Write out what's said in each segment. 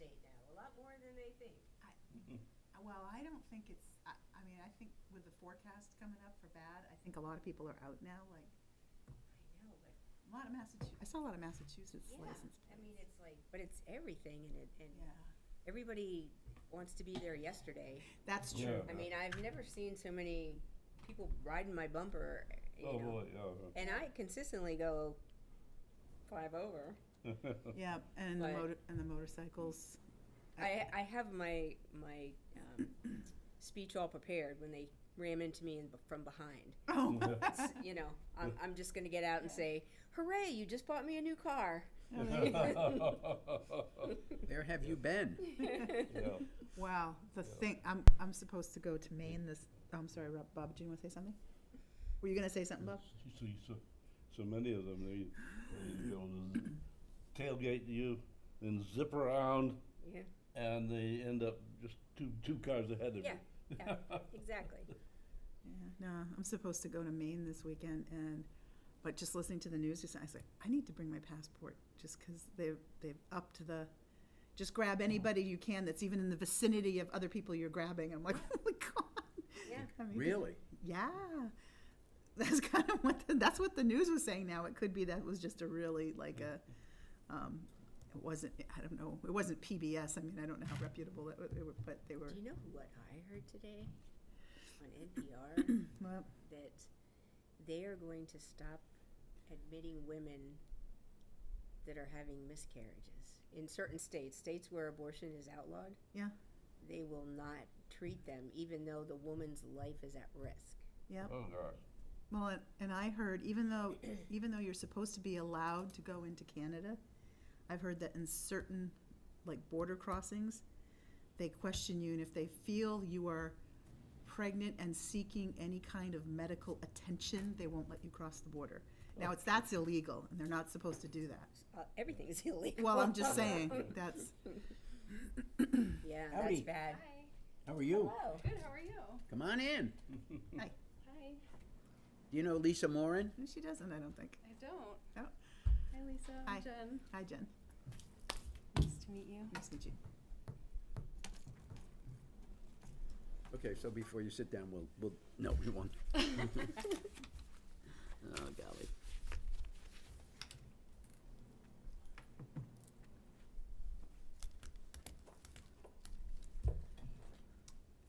state now, a lot more than they think. Well, I don't think it's, I mean, I think with the forecast coming up for bad, I think a lot of people are out now, like, I know, but a lot of Massachusetts, I saw a lot of Massachusetts yeah, license I plates. mean, it's like, but it's everything and Yeah, everybody wants to be there yesterday. that's true. Yeah. I mean, I've never seen so many people riding my bumper, you Oh, know. boy, yeah. And I consistently go 5 over. Yeah, and But- the motorcycles. I have my speech all prepared when they ram into me from behind. Oh. You know, I'm just going to get out and say, "Hooray! You just bought me a new car." Where have you been? Yeah. Wow, the thing, I'm supposed to go to Maine this, I'm sorry, Bob, do you want to say something? Were you gonna say something, Bob? So many of them, they tailgate you, then zip around, Yeah, and they end up just two cars ahead of you. yeah, exactly. Yeah, no, I'm supposed to go to Maine this weekend, but just listening to the news, I was like, I need to bring my passport, just because they've upped just grab anybody you can that's even in the vicinity of other people you're grabbing. I'm like, oh my God. Yeah. I mean, Really? yeah. That's kind of that's what the news was saying now. It could be that was just a really it wasn't, I don't know, it wasn't PBS. I mean, I don't know how reputable it were, but they were. Do you know what I heard today on NPR? Well, That they are going to stop admitting women that are having miscarriages in certain states where abortion is outlawed. yeah, They will not treat them, even though the woman's life is at risk. yeah. Oh, gosh. Well, and I heard even though you're supposed to be allowed to go into Canada, I've heard that in certain border crossings, they question you, and if they feel you are pregnant and seeking any kind of medical attention, they won't let you cross the border. Now that's illegal, and they're not supposed to do that. Everything is illegal. Well, I'm just saying that's Yeah, Howdy. that's bad. Hi. How are you? Hello. Good, how are you? Come on in. hi. Hi. Do you know Lisa Morin? And she doesn't, I don't think. I don't. Oh. Hi, Lisa. Hi. I'm Jen. Hi, Jen. Nice to meet you. Nice to meet you. Okay, so before you sit down, no, we won't. Oh, golly.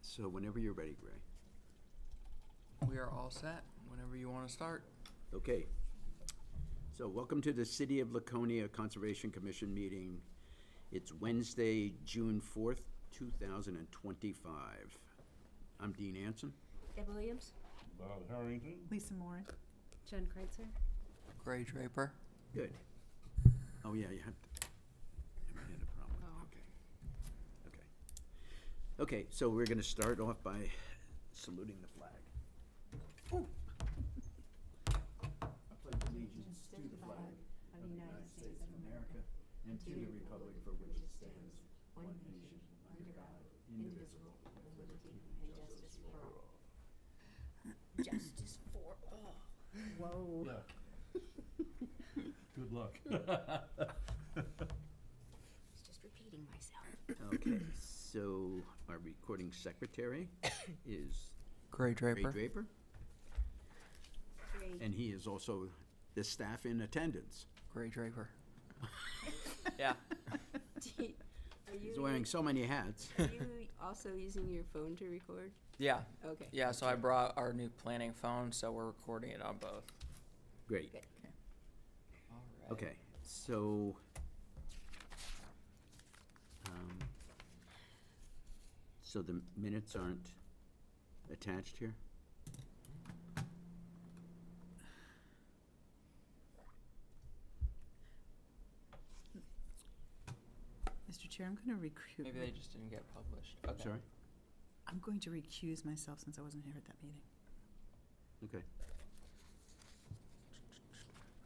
So whenever you're ready, Gray. We are all set whenever you want to start. Okay. So welcome to the City of Laconia Conservation Commission meeting. It's Wednesday, June 4th, 2025. I'm Dean Anson. Deb Williams? Bob Harrington. Lisa Morin. Jen Kreitzer. Gray Draper. Good. Oh, yeah, you have to. I had a problem. Oh. Okay. Okay, so we're going to start off by saluting the flag. Ooh. I pledge allegiance to the flag of the United States of America and to the republic for which it stands, one nation, under God, indivisible, with liberty and justice for all. Justice for all. Whoa. Yeah. Good luck. I was just repeating myself. Okay, so our recording secretary is Gray Ray Draper. Draper, Great. and he is also the staff in attendance. Gray Draper. Yeah. Are He's you, wearing so many hats. are you also using your phone to record? Yeah. Okay. Yeah, so I brought our new planning phone, so we're recording it on both. Great. Good. All right. Okay, so, so the minutes aren't attached here? Mr. Chair, I'm going to Maybe they just didn't get published. Okay. Sorry? I'm going to recuse myself since I wasn't here at that meeting. Okay.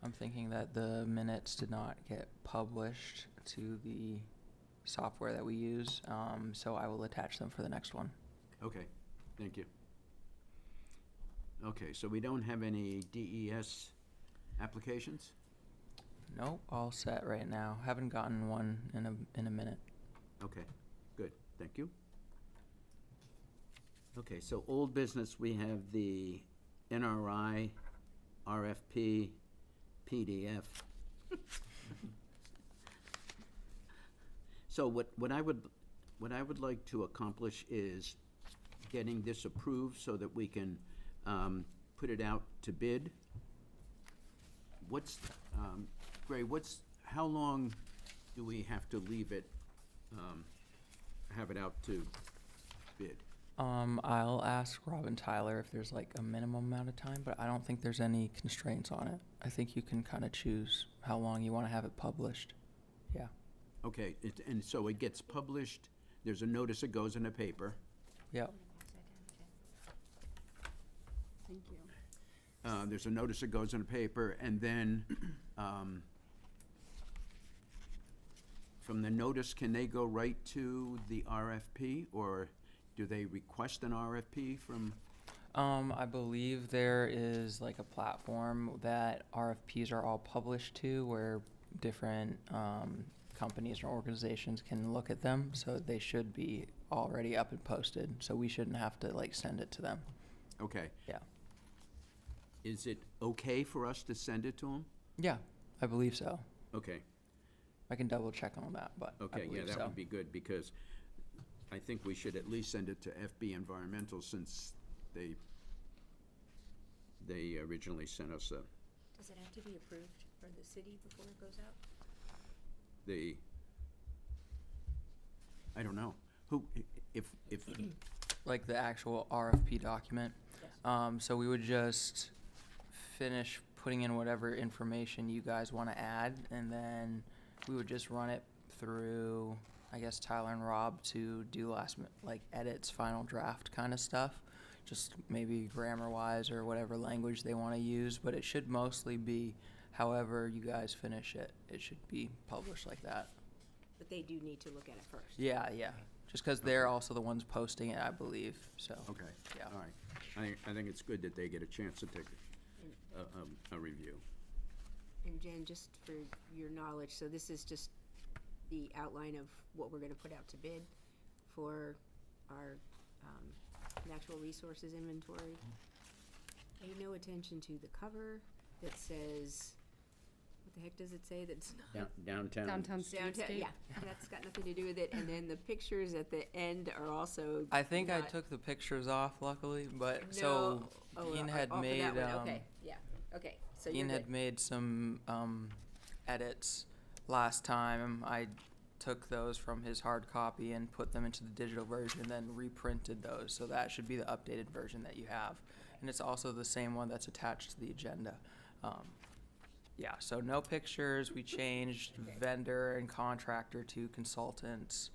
I'm thinking that the minutes did not get published to the software that we use, so I will attach them for the next one. Okay, thank you. Okay, so we don't have any DES applications? Nope, all set right now. Haven't gotten one in a minute. Okay, good, thank you. Okay, so old business, we have the NRI, RFP, PDF. So what I would like to accomplish is getting this approved so that we can put it out to bid. What's, Gray, how long do we have to leave it, have it out to bid? I'll ask Rob and Tyler if there's like a minimum amount of time, but I don't think there's any constraints on it. I think you can kind of choose how long you want to have it published. Yeah. Okay, and so it gets published, there's a notice that goes in the paper. Yep. Thank you. There's a notice that goes in the paper, and then, from the notice, can they go right to the RFP, or do they request an RFP from? I believe there is like a platform that RFPs are all published to where different companies or organizations can look at them, so they should be already up and posted, so we shouldn't have to like send it to them. Okay. Yeah. Is it okay for us to send it to them? Yeah, I believe so. Okay, I can double check on that, but I okay, yeah, believe that so. would be good, because I think we should at least send it to FB Environmental, since they originally sent us Does it have to be approved for the city before it goes out? I don't know, who, if, Like the actual RFP document. Yes. So we would just finish putting in whatever information you guys want to add, and then we would just run it through, I guess, Tyler and Rob to do like edits, final draft kind of stuff. Just maybe grammar-wise or whatever language they want to use, but it should mostly be however you guys finish it. It should be published like that. But they do need to look at it first. Yeah, yeah. Just because they're also the ones posting it, I believe, so. okay, Yeah. all right. I think it's good that they get a chance to take a review. And Jen, just for your knowledge, so this is just the outline of what we're gonna put out to bid for our natural resources inventory. Pay no attention to the cover that says, what the heck does it say that's not? Downtown. Downtown Downtown, streetscape. yeah, that's got nothing to do with it, and then the pictures at the end are also I think I not- took the pictures off, luckily, but No. so Oh, Ian off had of made that one. Okay, yeah, okay, so you're Ian good. had made some edits last time. I took those from his hard copy and put them into the digital version, then reprinted those. So that should be the updated version that you have, and it's also the same one that's attached to the agenda. Yeah, so no pictures. We changed vendor and contractor to consultants,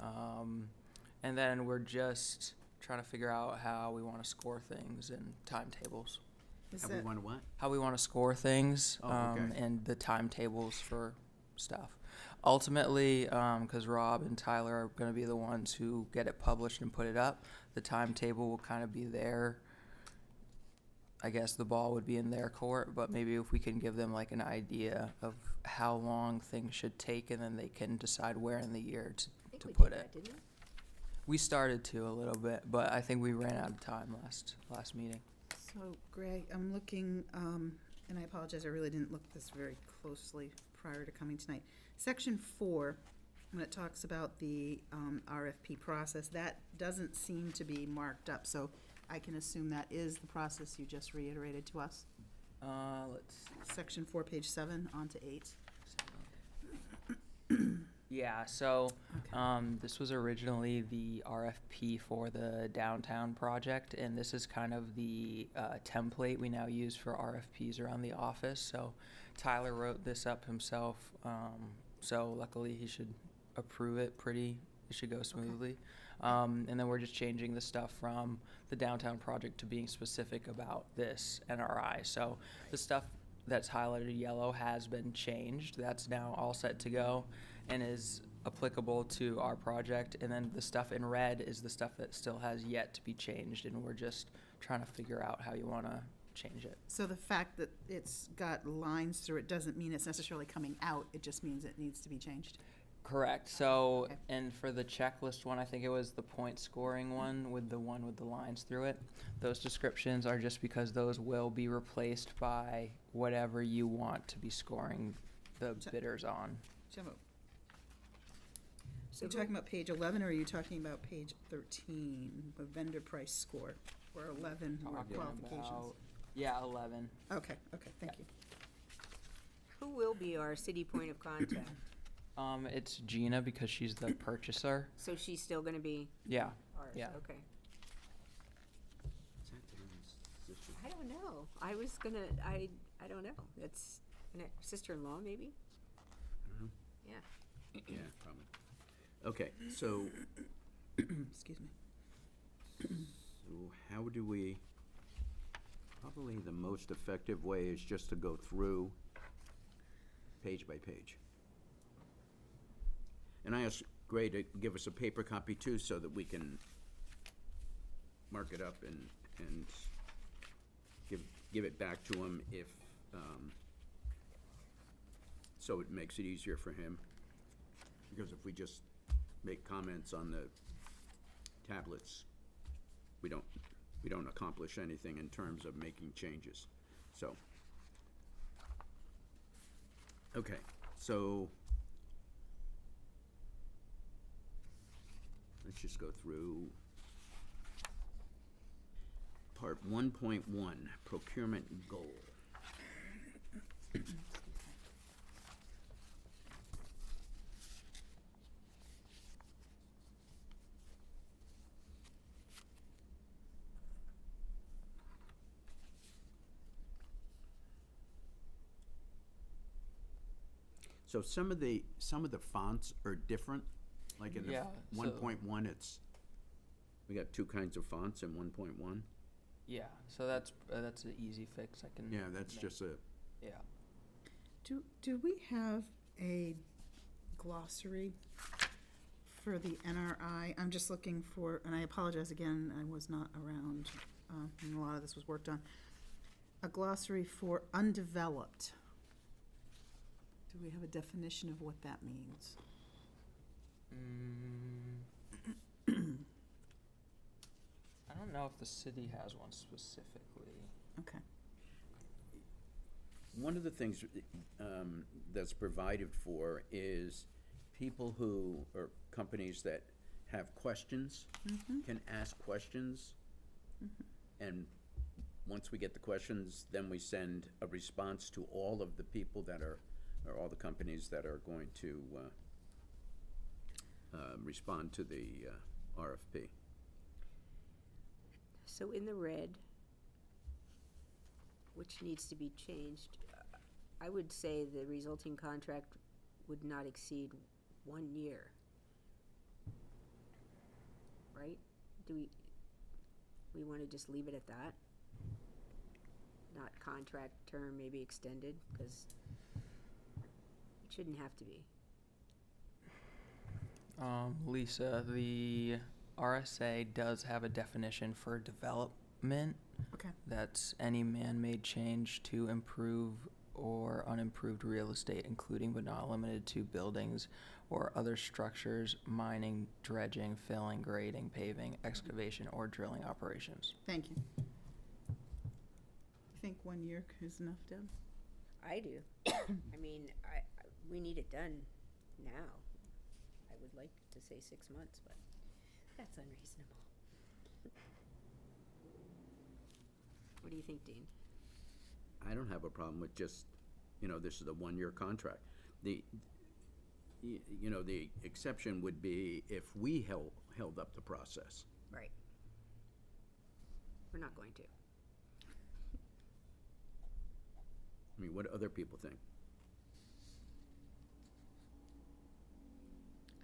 and then we're just trying to figure out how we want to score things and timetables. Is Have we that, won what? How we want to score things, Oh, okay. and the timetables for stuff. Ultimately, because Rob and Tyler are going to be the ones who get it published and put it up, the timetable will kind of be there. I guess the ball would be in their court, but maybe if we can give them like an idea of how long things should take, and then they can decide where in the year I think to we put did it. that, didn't we? We started to a little bit, but I think we ran out of time last meeting. so Greg, I'm looking, and I apologize, I really didn't look this very closely prior to coming tonight. Section 4, when it talks about the RFP process, that doesn't seem to be marked up, so I can assume that is the process you just reiterated to us. Let's see. Section 4, page 7, on to 8. Yeah, so Okay. this was originally the RFP for the downtown project, and this is kind of the template we now use for RFPs around the office. So Tyler wrote this up himself, so luckily he should approve it it should go smoothly. And then we're just changing the stuff from the downtown project to being specific about this NRI. So the stuff that's highlighted yellow has been changed. That's now all set to go and is applicable to our project. And then the stuff in red is the stuff that still has yet to be changed, and we're just trying to figure out how you want to change it. So the fact that it's got lines through it doesn't mean it's necessarily coming out, it just means it needs to be changed? Correct. So, Okay. and for the checklist one, I think it was the point scoring one with the lines through it. Those descriptions are just because those will be replaced by whatever you want to be scoring the So- bidders on. So, are So you talking about page 11, or are you talking about page 13, the vendor price score, or 11 were Talking qualifications? about- Yeah, 11. Okay, thank you. who will be our city point of contact? It's Gina because she's the purchaser. So she's still gonna be Yeah. ours, Yeah. okay. Is that Dan's sister? I don't know. I was gonna, I don't know. That's sister-in-law, maybe? Mhm. Yeah. Yeah, probably. Okay, so, Excuse me. so how do we, probably the most effective way is just to go through page by page. And I asked Gray to give us a paper copy too, so that we can mark it up and give it back to him if, so it makes it easier for him. Because if we just make comments on the tablets, we don't accomplish anything in terms of making changes, so. Okay, so let's just go through part 1.1, procurement goal. So some of the fonts are different, like in the Yeah, so- 1.1, we got two kinds of fonts in 1.1. Yeah. So that's an easy fix. I can. Yeah, that's make- just a, Yeah. Do we have a glossary for the NRI? I'm just looking for, and I apologize again, I was not around, when a lot of this was worked on. A glossary for undeveloped. Do we have a definition of what that means? I don't know if the city has one specifically. Okay. one of the things that's provided for is people who, or companies that have questions, can ask questions. And once we get the questions, then we send a response to all of the people that are, or all the companies that are going to respond to the RFP. So in the red, which needs to be changed, I would say the resulting contract would not exceed 1 year. Right? Do we want to just leave it at that? Not contract term, maybe extended, because it shouldn't have to be. Lisa, the RSA does have a definition for development. Okay. That's any man-made change to improve or unimproved real estate, including but not limited to buildings or other structures, mining, dredging, filling, grading, paving, excavation, or drilling operations. Thank you. You think 1 year is enough, Deb? I do. I mean, we need it done now. I would like to say 6 months, but that's unreasonable. What do you think, Dean? I don't have a problem with just, this is a 1-year contract. The exception would be if we held up the process. Right. We're not going to. I mean, what do other people think?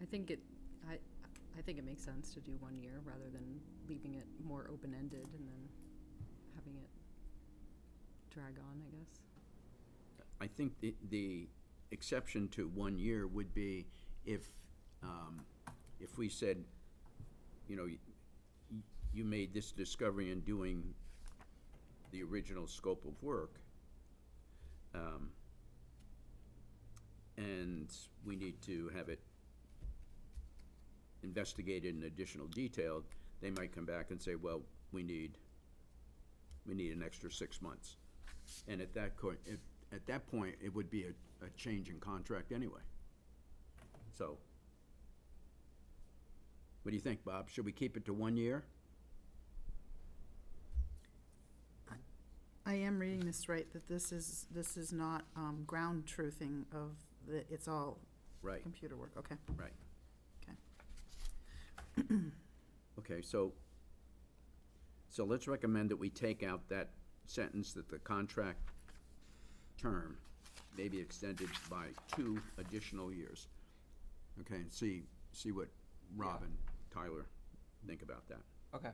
I think it makes sense to do 1 year rather than leaving it more open-ended and then having it drag on, I guess. I think the exception to 1 year would be if we said, you made this discovery in doing the original scope of work, and we need to have it investigated in additional detail, they might come back and say, well, we need an extra 6 months. And at that point, it would be a change in contract anyway. So, what do you think, Bob? Should we keep it to 1 year? I am reading this right, that this is not ground truthing of it's all Right, computer work, okay. right. Okay. Okay, so let's recommend that we take out that sentence that the contract term may be extended by 2 additional years. Okay, and see what Rob and Tyler think about that. Okay.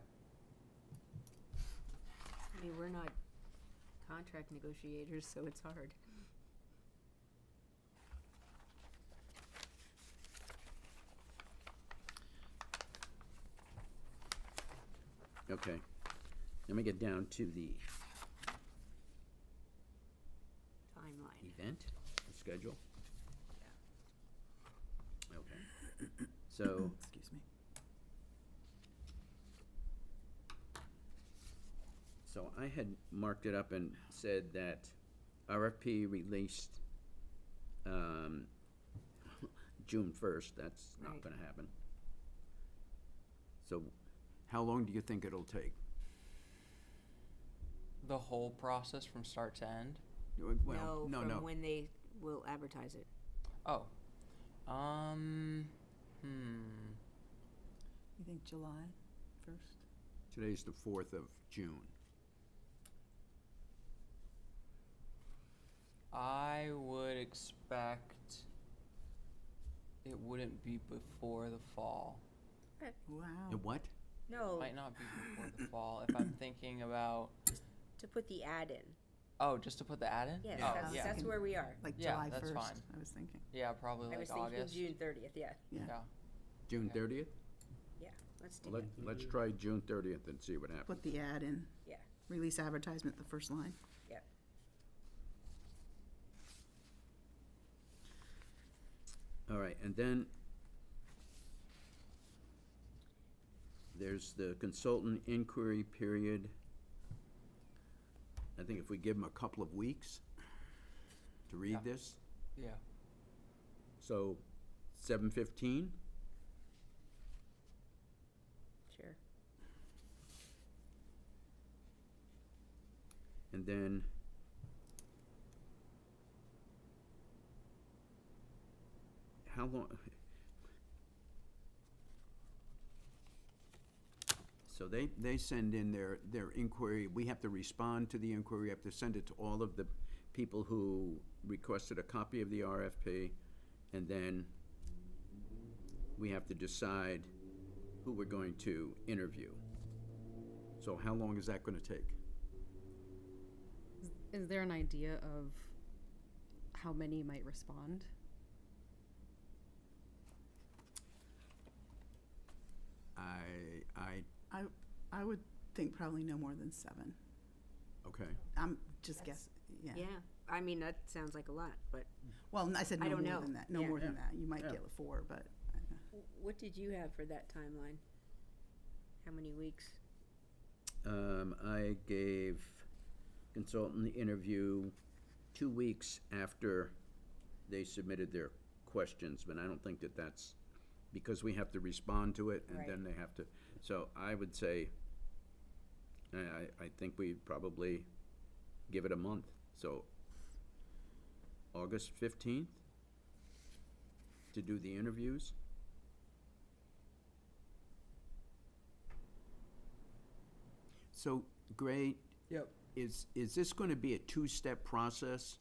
I mean, we're not contract negotiators, so it's hard. Okay, let me get down to the Timeline. event, the schedule. Okay, so, Excuse me. so I had marked it up and said that RFP released, June 1st, that's not Right. gonna happen. So, how long do you think it'll take? The whole process from start to end? Well, No, from when they will advertise it. Oh. You think July 1st? Today's the 4th of June. I would expect it wouldn't be before the fall. Wow. What? No, Might not be before the fall if I'm thinking about. to put the ad in. Oh, just to put the ad in? Yes, Oh, that's, yeah. that's where we are. Like Yeah, July that's 1st, fine. I was thinking. Yeah, probably I like was thinking August. June 30th, yeah. Yeah. Yeah. June Okay. 30th? Yeah, let's do Well, that. let's try June 30th and see what happens. Put the ad in. Yeah. Release advertisement, the first line. Yeah. All right, and then there's the consultant inquiry period. I think if we give them a couple of weeks to read Yeah. this, Yeah. so 7/15? Sure. And then how long? So they send in their inquiry, we have to respond to the inquiry, we have to send it to all of the people who requested a copy of the RFP, and then we have to decide who we're going to interview. So how long is that gonna take? Is there an idea of how many might respond? I would think probably no more than 7. Okay. I'm just That's- guessing, yeah. Yeah, I mean, that sounds like a lot, but Well, I said I no don't more know. than that, no Yeah. more than that. You might Yeah. get 4, but, what did you have for that timeline? How many weeks? I gave consultant the interview 2 weeks after they submitted their questions, but I don't think that that's, because we have to respond to it, and then Right. they have to, so I would say, I think we'd probably give it a month, so August 15th to do the interviews. So, Gray, Yep. is this going to be a 2-step process?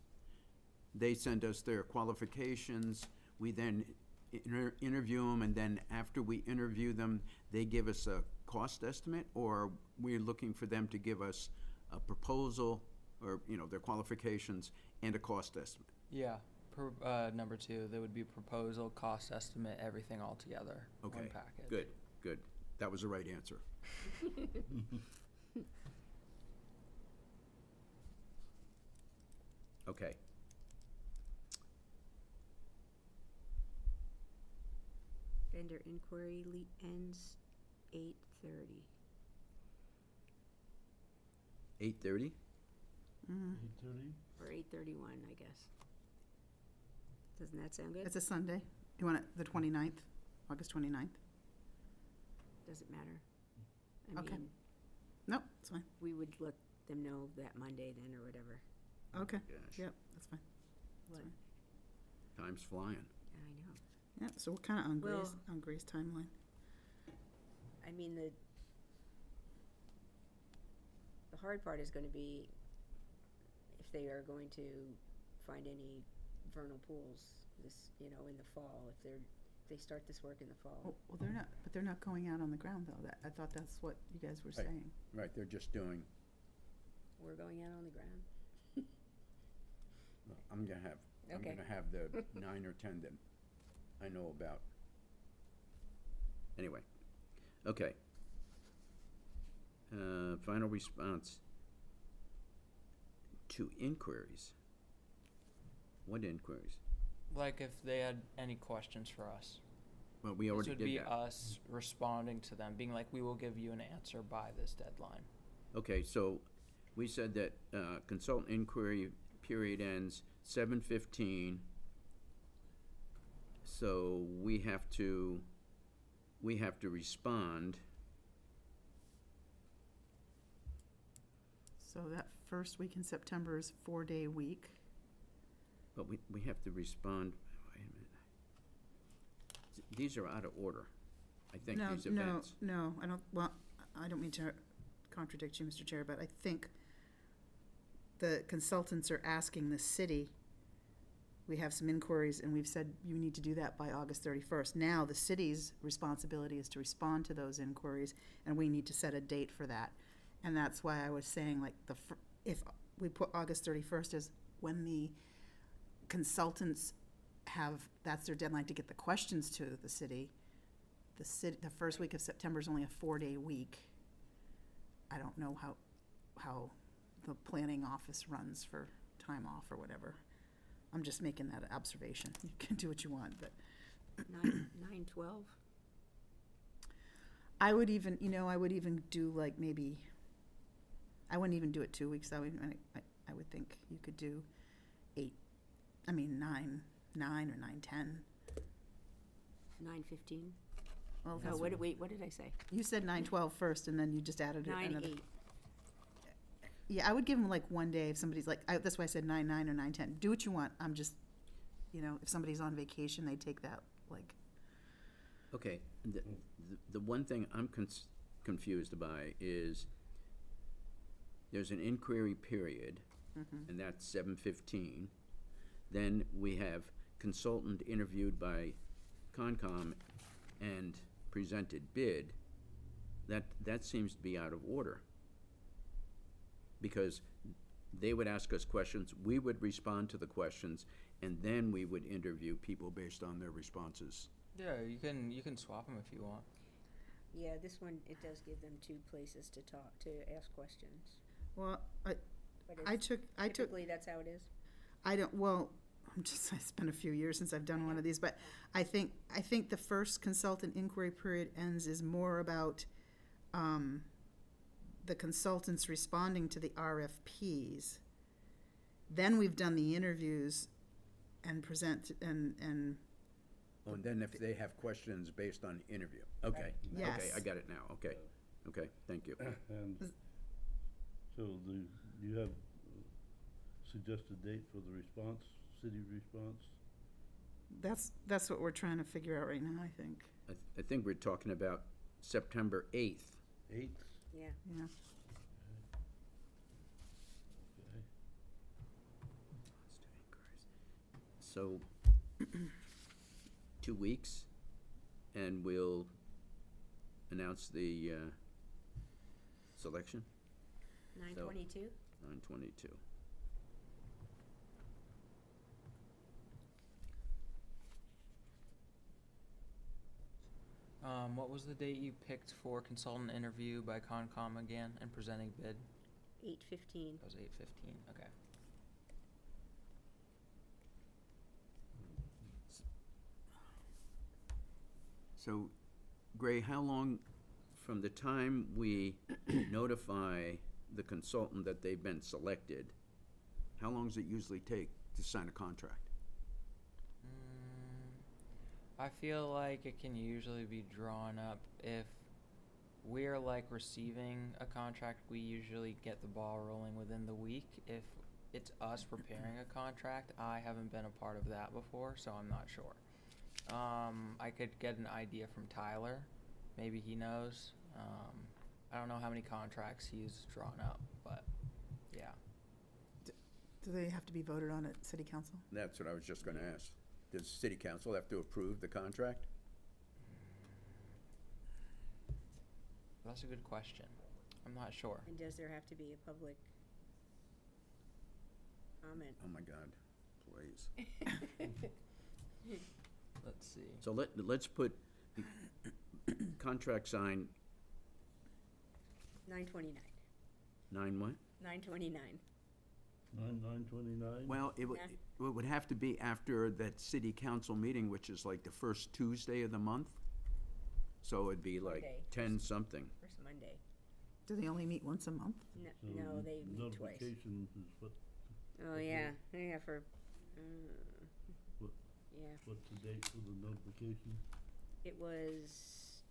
They send us their qualifications, we then interview them, and then after we interview them, they give us a cost estimate? Or we're looking for them to give us a proposal, or, their qualifications, and a cost estimate? Yeah. Number 2, there would be proposal, cost estimate, everything all together. Okay, One package. good. That was the right answer. Okay. Vendor inquiry ends 8:30. 8:30? Mm. 8:30? Or 8:31, I guess. Doesn't that sound good? It's a Sunday. You want it the 29th, August 29th? Doesn't matter. I Okay. mean, Nope, it's fine. we would let them know that Monday then or whatever. Okay, Gosh, yep, that's fine. What? fine. time's flying. I know. Yeah, so we're kind of on Well- Grace's timeline. I mean, the hard part is gonna be if they are going to find any vernal pools this, in the fall, if they start this work in the fall. Well, they're not going out on the ground, though. I thought that's what you guys were Right. saying. Right, they're just doing, We're going out on the ground. I'm gonna Okay. have the 9 or 10 that I know about. Anyway, okay. Final response to inquiries. What inquiries? Like if they had any questions for us. Well, we This already would did be that. us responding to them, being like, we will give you an answer by this deadline. Okay, so we said that consultant inquiry period ends 7:15. So we have to respond. So that first week in September is 4-day week. But we have to respond, wait a minute. These are out of order, I think, these events. No, I don't, well, I don't mean to contradict you, Mr. Chair, but I think the consultants are asking the city, we have some inquiries, and we've said you need to do that by August 31st. Now, the city's responsibility is to respond to those inquiries, and we need to set a date for that. And that's why I was saying, like, if we put August 31st as when the consultants that's their deadline to get the questions to the city. The first week of September is only a 4-day week. I don't know how the planning office runs for time off or whatever. I'm just making that observation. You can do what you want, but 9/12? I would even do like maybe, I wouldn't even do it 2 weeks. I would think you could do 9 or 9/10. 9:15? Well, Oh, that's- what did I say? you said 9/12 first, and then you just added another. 9/8. Yeah, I would give them like one day if somebody's like, that's why I said 9/9 or 9/10. Do what you want. I'm just, if somebody's on vacation, they take that, like, Okay, the one thing I'm confused by is there's an inquiry period, and that's 7:15. Then we have consultant interviewed by Concom and presented bid. That seems to be out of order. Because they would ask us questions, we would respond to the questions, and then we would interview people based on their responses. Yeah, you can swap them if you want. Yeah, this one, it does give them 2 places to ask questions. well, But I it's, took, typically, that's how it is. I spent a few years since I've done one of these, but I think the first consultant inquiry period ends is more about, the consultants responding to the RFPs. Then we've done the interviews and present, and Oh, and then if they have questions based on interview, okay. Okay, Yes. I got it now, okay, thank you. And so you have a suggested date for the response, city response? that's what we're trying to figure out right now, I think. I think we're talking about September 8th. 8th? Yeah. Yeah. Okay. So, 2 weeks, and we'll announce the selection, 9/22? 9/22. What was the date you picked for consultant interview by Concom again and presenting bid? 8:15. That was 8:15, okay. So, Gray, how long from the time we notify the consultant that they've been selected, how long does it usually take to sign a contract? I feel like it can usually be drawn up if we're like receiving a contract, we usually get the ball rolling within the week. If it's us preparing a contract, I haven't been a part of that before, so I'm not sure. I could get an idea from Tyler. Maybe he knows. I don't know how many contracts he's drawn up, but yeah. Do they have to be voted on at city council? That's what I was just gonna ask. Does city council have to approve the contract? That's a good question. I'm not sure. And does there have to be a public comment? Oh my God, please. Let's see. So let's put contract signed 9/29. 9 what? 9/29. 9/29? Well, it would have to be after that city council meeting, which is like the first Tuesday of the month. So it'd be like Monday. 10-something. First Monday. Do they only meet once a month? No, So no, they meet twice. Notification is what, Oh, yeah, yeah, for, What? yeah, what's the date for the notification? it was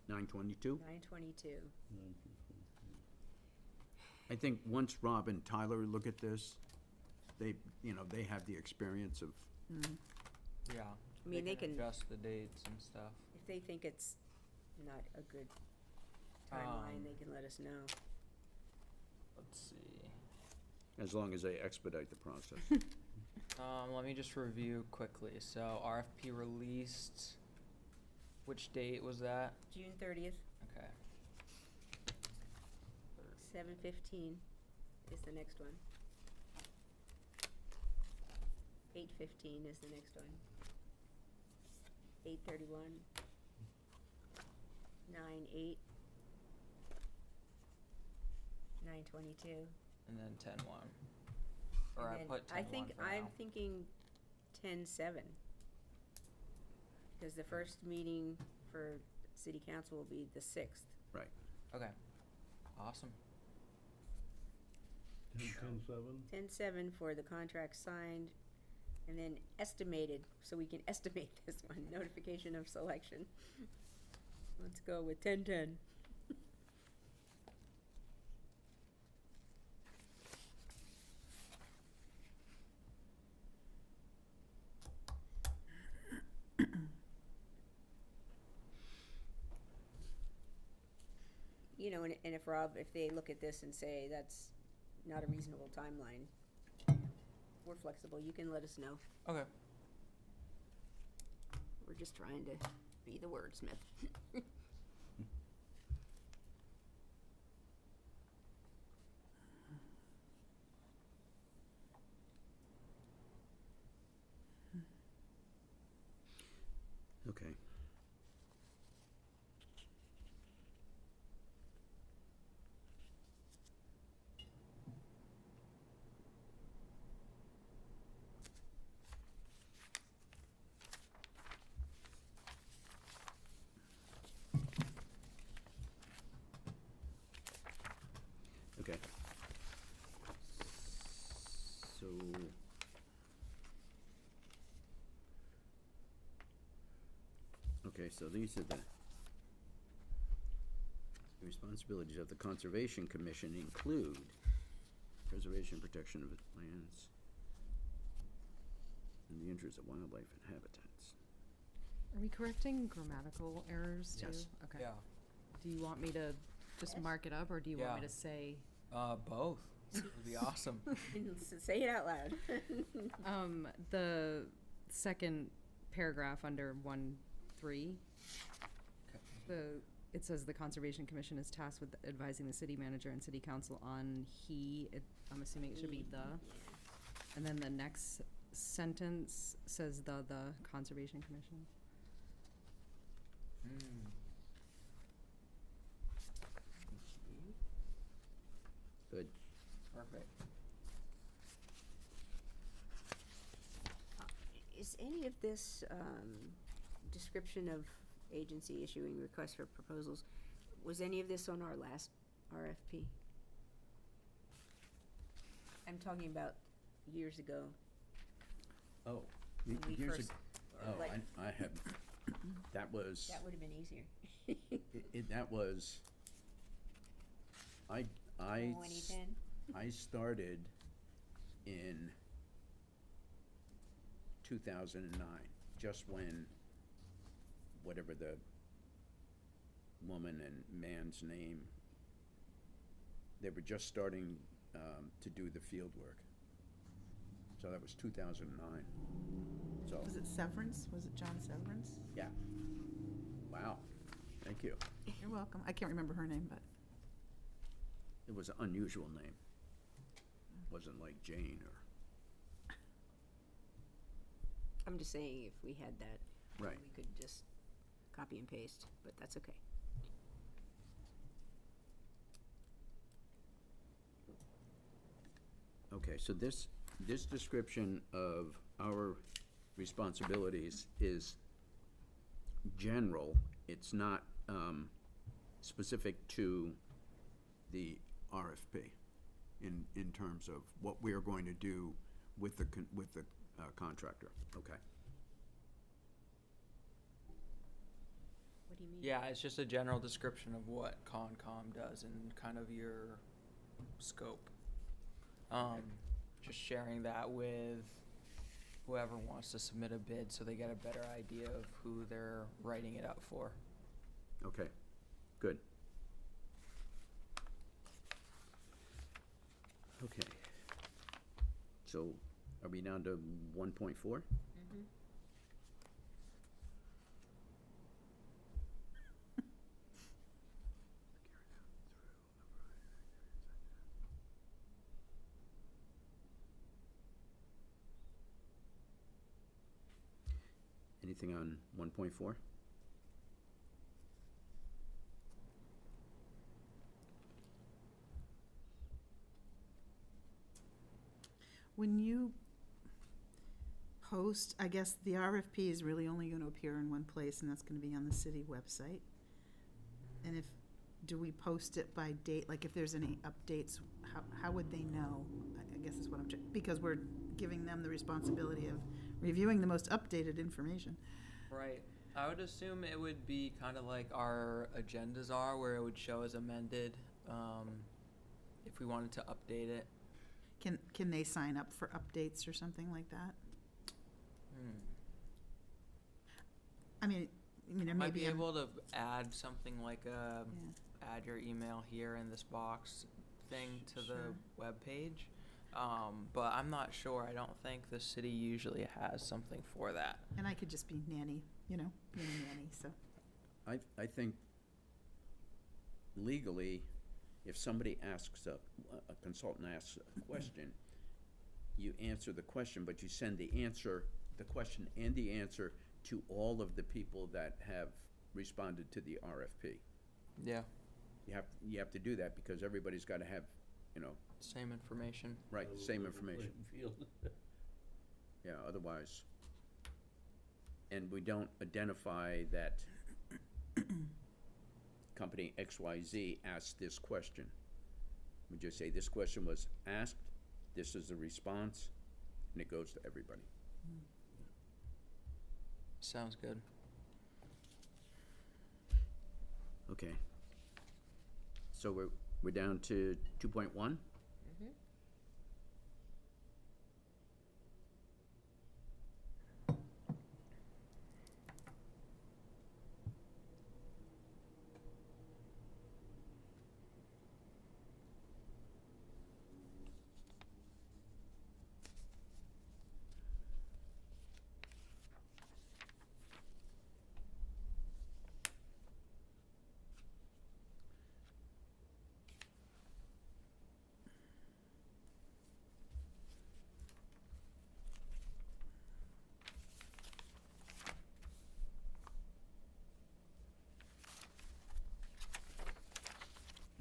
9/22? 9/22. 9/22. I think once Rob and Tyler look at this, they have the experience of, Yeah. I mean, they can, adjust the dates and stuff. if they think it's not a good timeline, Um, they can let us know. Let's see. as long as they expedite the process. Let me just review quickly. So RFP released. Which date was that? June 30th, Okay. 7:15 is the next one. 8:15 is the next one. 8:31. 9/8. 9/22. And then 10/1. Or And I then put 10/1 for I'm now. thinking 10/7. Because the first meeting for city council will be the 6th. Okay. Awesome. 10/7? 10/7 for the contract signed, and then estimated, so we can estimate this one, notification of selection. Let's go with 10/10. You know, and if Rob, if they look at this and say that's not a reasonable timeline, we're flexible, you can let us know. Okay. We're just trying to be the wordsmith. Okay. Okay. So. Okay, so these are the responsibilities of the Conservation Commission include preservation and protection of lands in the interests of wildlife and habitats. Are we correcting grammatical errors too? Yes. Okay. Yeah. Do you want me to just Yes. mark it up, or do you want me Yeah. to say? Both. Would be awesome. Say it out loud. The second paragraph under 1.3, it says the Conservation Commission is tasked with advising the city manager and city council on I'm assuming it should be the. And then the next sentence says the Conservation Commission. Good. Perfect. Is any of this description of agency issuing requests for proposals. Was any of this on our last RFP? I'm talking about years ago. Oh, when we years first- ago. Oh, like- I have, that was, That would have been easier. that was, I 2010? I started in 2009, just when whatever the woman and man's name, they were just starting to do the field work. So that was 2009. So, Was it Severance? Was it John Severance? yeah. Wow, thank you. You're welcome. I can't remember her name, but It was an unusual name. Wasn't like Jane or, I'm just saying, if we had that, right. we could just copy and paste, but that's okay. Okay, so this description of our responsibilities is general. It's not specific to the RFP in terms of what we are going to do with the contractor, okay? What do you mean? Yeah, it's just a general description of what Concom does and kind of your scope. Just sharing that with whoever wants to submit a bid so they get a better idea of who they're writing it up for. Okay, good. Okay. So are we down to 1.4? Mhm. Anything on 1.4? when you post, I guess the RFP is really only going to appear in one place, and that's going to be on the city website. And do we post it by date? Like if there's any updates, how would they know? I guess is what I'm because we're giving them the responsibility of reviewing the most updated information. Right. I would assume it would be kind of like our agendas are, where it would show as amended, if we wanted to update it. Can they sign up for updates or something like that? I mean, there may Might be be able to add something like add your email here in this box thing to Sure. the web page. But I'm not sure. I don't think the city usually has something for that. and I could just be nanny, being a nanny, so. I think legally, if somebody asks, a consultant asks a question, you answer the question, but you send the question and the answer to all of the people that have responded to the RFP. Yeah. You have to do that because everybody's gotta have, Same information. right, same Level information. playing field. Yeah, otherwise, and we don't identify that company XYZ asked this question. We just say, this question was asked, this is the response, and it goes to everybody. Sounds good. Okay. So we're down to 2.1? Mhm.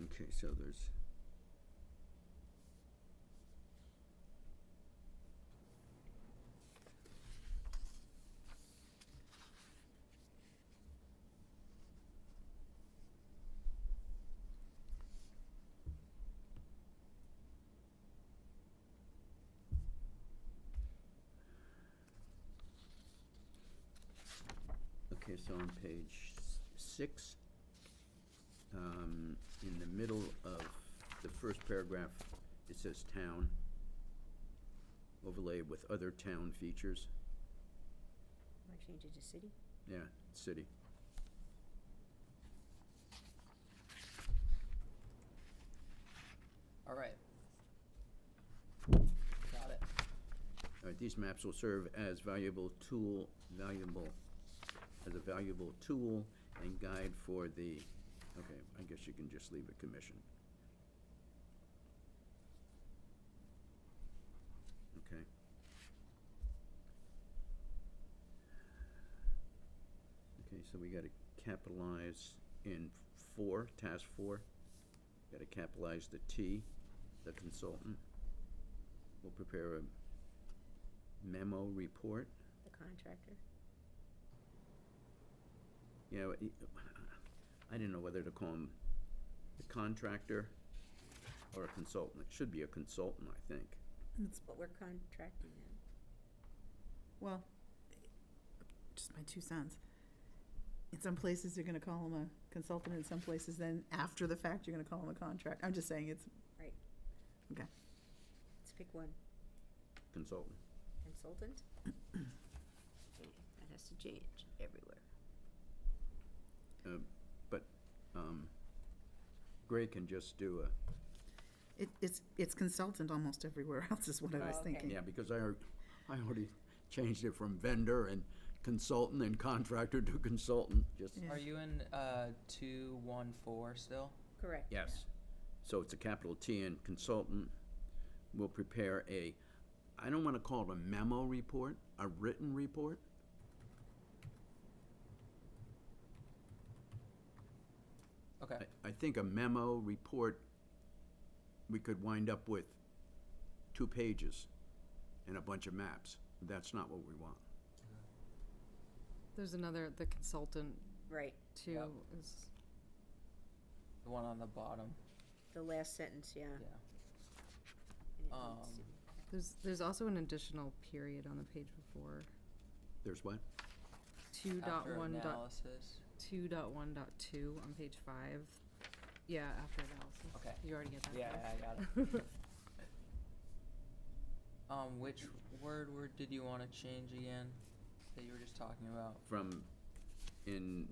Okay, so there's, So on page 6, in the middle of the first paragraph, it says town, overlaid with other town features. Want to change it to city? Yeah, city. All right. Got it. All right, these maps will serve as as a valuable tool and guide for the, okay, I guess you can just leave it commission. Okay. Okay, so we gotta capitalize in 4, task 4. Gotta capitalize the T, the consultant. We'll prepare a memo report. The contractor? Yeah, I didn't know whether to call him the contractor or a consultant. It should be a consultant, I think. But we're contracting them. Well, just my 2 cents. In some places, you're gonna call him a consultant, in some places, then after the fact, you're gonna call him a contract. I'm just saying it's, Right. okay. Let's pick one. Consultant. Consultant? Okay, that has to change everywhere. But Greg can just do a, It's consultant almost everywhere else is what I was Oh, okay. thinking. yeah, because I already changed it from vendor and consultant and contractor to consultant, just, Yeah. Are you in 214 still? Correct. yes. So it's a capital T and consultant will prepare a, I don't want to call it a memo report, a written report. Okay. I think a memo report, we could wind up with 2 pages and a bunch of maps. That's not what we want. There's another, the consultant Right. too Yep. is, The one on the bottom. The last sentence, yeah. Yeah. And it needs to be- there's also an additional period on the page before. There's what? 2.1. After analysis. 2.1.2 on page 5. Yeah, after analysis. Okay. You already get that. Yeah, part. I got it. Which word did you want to change again that you were just talking about? From, in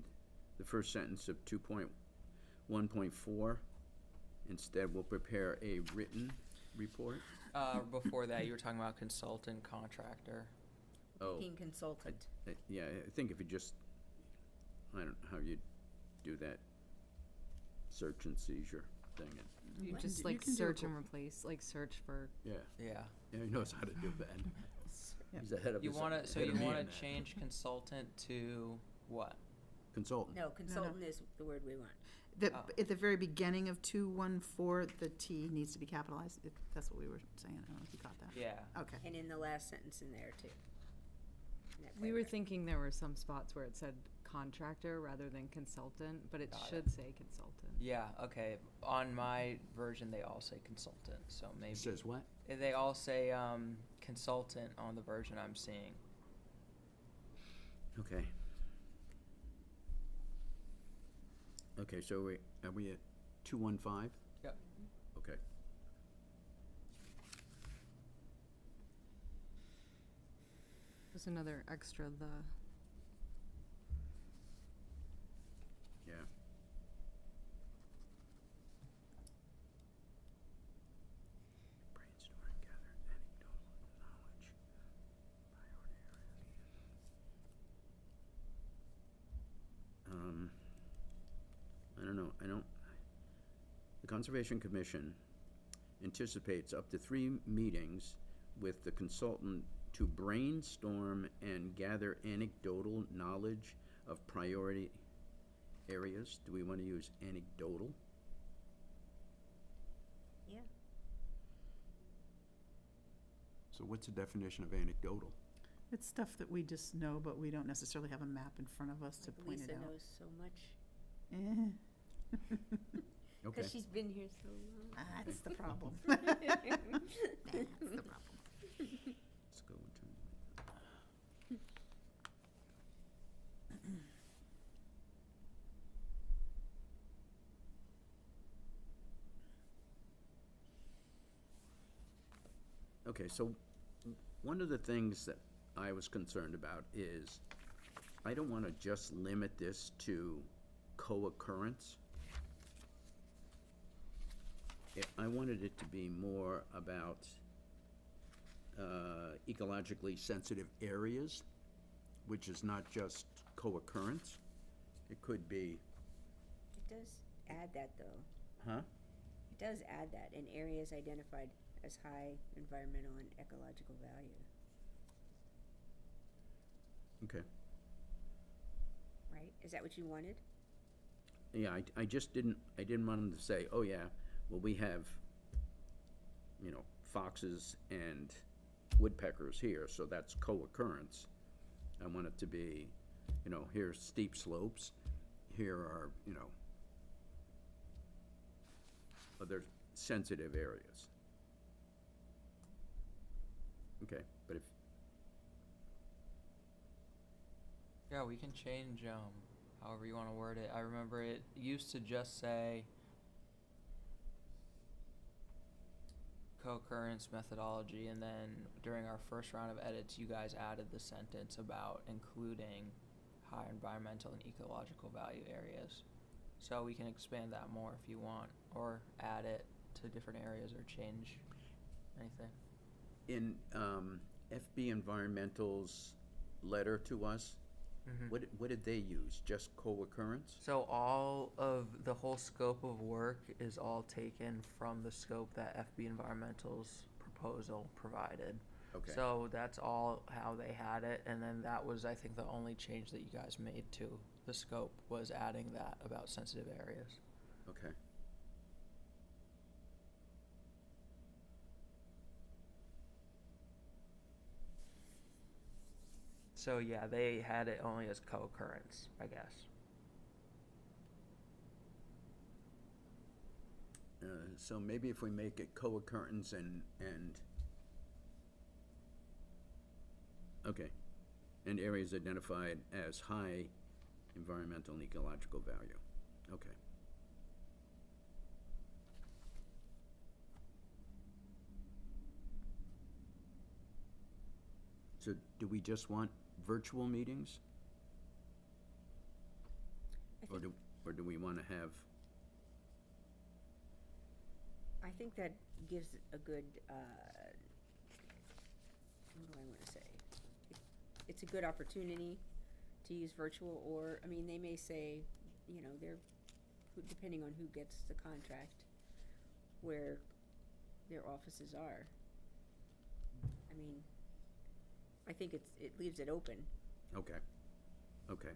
the first sentence of 2.1.4, instead we'll prepare a written report. Before that, you were talking about consultant, contractor. Oh, Picking consultant. yeah, I think if you just, I don't know how you do that search and seizure thing. You When just do- like can do a search co- and replace, like search for, Yeah, Yeah. yeah, he knows how to do that. Yeah. He's ahead of You his- want to, so ahead you of me want in to that. change consultant to what? Consultant. No, consultant is the word we want. Oh. At the very beginning of 2.1.4, the T needs to be capitalized. That's what we were saying. I don't know if you got that. Yeah. Okay. And in the last sentence in there too. In that we were paragraph. thinking there were some spots where it said contractor rather than consultant, but it Got it. should say consultant. Yeah, okay. On my version, they all say consultant, so maybe. It says what? They all say consultant on the version I'm seeing. Okay. Okay, so are we at 215? Yep. Okay. There's another extra, the, Yeah. Brainstorm, gather anecdotal knowledge, priority areas. I don't know, the Conservation Commission anticipates up to 3 meetings with the consultant to brainstorm and gather anecdotal knowledge of priority areas. Do we want to use anecdotal? Yeah. So what's the definition of anecdotal? It's stuff that we just know, but we don't necessarily have a map in front of us to Like point Lisa it out. knows so much. Eh. Okay. Because she's been here so long. That's the problem. That's the problem. Let's go into. Okay, so one of the things that I was concerned about is I don't want to just limit this to co-occurrence. I wanted it to be more about ecologically sensitive areas, which is not just co-occurrence. It could be, It does add that, though. huh? It does add that in areas identified as high environmental and ecological value, Okay. right? Is that what you wanted? Yeah, I just didn't want them to say, oh yeah, well, we have, foxes and woodpeckers here, so that's co-occurrence. I want it to be, here's steep slopes, here are, other sensitive areas. Okay, but if, Yeah, we can change, however you wanna word it. I remember it used to just say co-occurrence methodology, and then during our first round of edits, you guys added the sentence about including high environmental and ecological value areas. So we can expand that more if you want, or add it to different areas or change anything. in FB Environmental's letter to us, what did they use? Just co-occurrence? So all of the whole scope of work is all taken from the scope that FB Environmental's proposal provided. Okay. So that's all how they had it, and then that was, I think, the only change that you guys made to the scope was adding that about sensitive areas. Okay. So yeah, they had it only as co-occurrence, I guess. So maybe if we make it co-occurrence and okay, and areas identified as high environmental and ecological value. Okay. So do we just want virtual meetings? I Or do we want to have, I think that gives a good, what do I want to say? It's a good opportunity to use virtual, or, I mean, they may say, depending on who gets the contract, where their offices are. I mean, I think it leaves it open. okay, okay.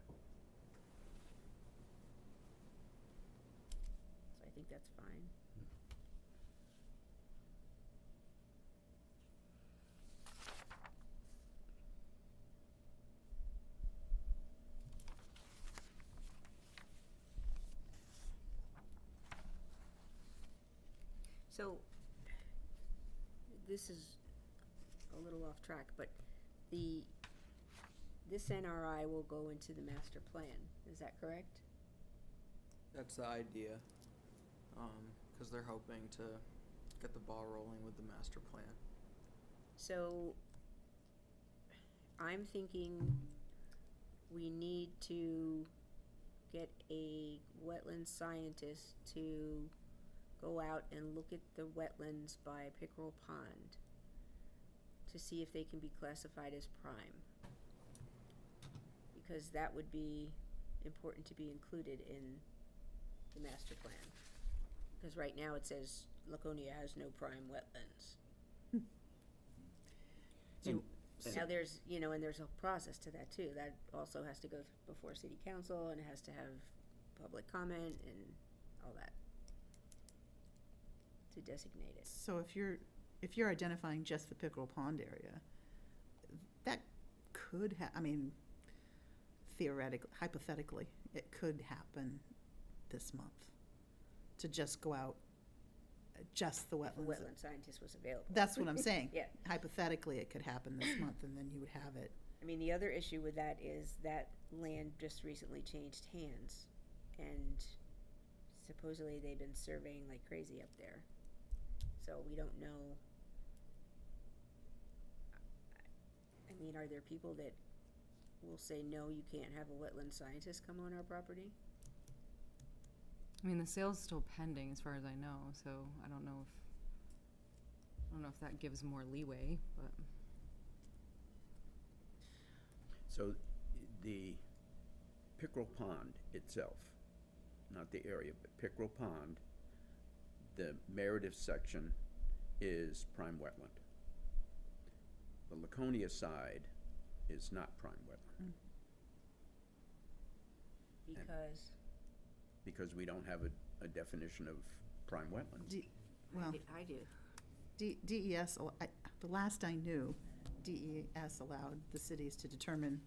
So I think that's fine. So, this is a little off track, but this NRI will go into the master plan, is that correct? That's the idea, because they're hoping to get the ball rolling with the master plan. So, I'm thinking we need to get a wetland scientist to go out and look at the wetlands by Pickerel Pond to see if they can be classified as prime. Because that would be important to be included in the master plan. Because right now it says Laconia has no prime wetlands. Now there's, and there's a process to that too. That also has to go before city council, and it has to have public comment and all that to designate it. So if you're identifying just the Pickerel Pond area, that could theoretically, hypothetically, it could happen this month, to just go out, just the The wetlands. wetland scientist was available. That's what I'm saying. Yeah. Hypothetically, it could happen this month, and then you would have it. I mean, the other issue with that is that land just recently changed hands, and supposedly they've been surveying like crazy up there. So we don't know I mean, are there people that will say, no, you can't have a wetland scientist come on our property? I mean, the sale's still pending as far as I know, so I don't know if that gives more leeway, but. So the Pickerel Pond itself, not the area, but Pickerel Pond, the Meredith section is prime wetland. The Laconia side is not prime wetland Because because we don't have a definition of prime wetlands. Well, I do. DES, the last I knew, DES allowed the cities to determine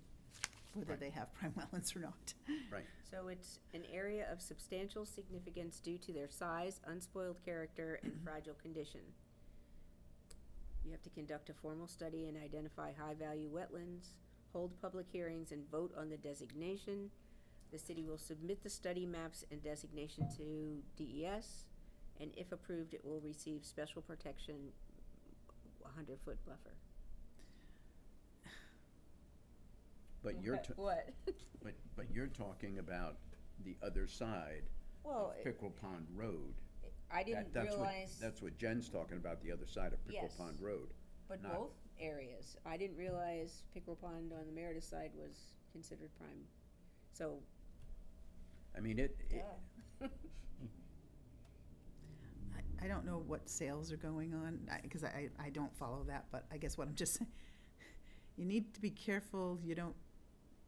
whether Right. they have prime wetlands or not. Right. So it's an area of substantial significance due to their size, unspoiled character, and fragile condition. You have to conduct a formal study and identify high-value wetlands, hold public hearings, and vote on the designation. The city will submit the study maps and designation to DES, and if approved, it will receive special protection, 100-foot buffer. But you're, What? but you're talking about the other side Well, of Pickerel Pond Road. I didn't realize. That's what Jen's talking about, the other side of Pickerel Yes. Pond Road. But Not- both areas, I didn't realize Pickerel Pond on the Meredith side was considered prime, so, I mean, it, I don't know what sales are going on, because I don't follow that, but I guess what I'm just saying, you need to be careful you don't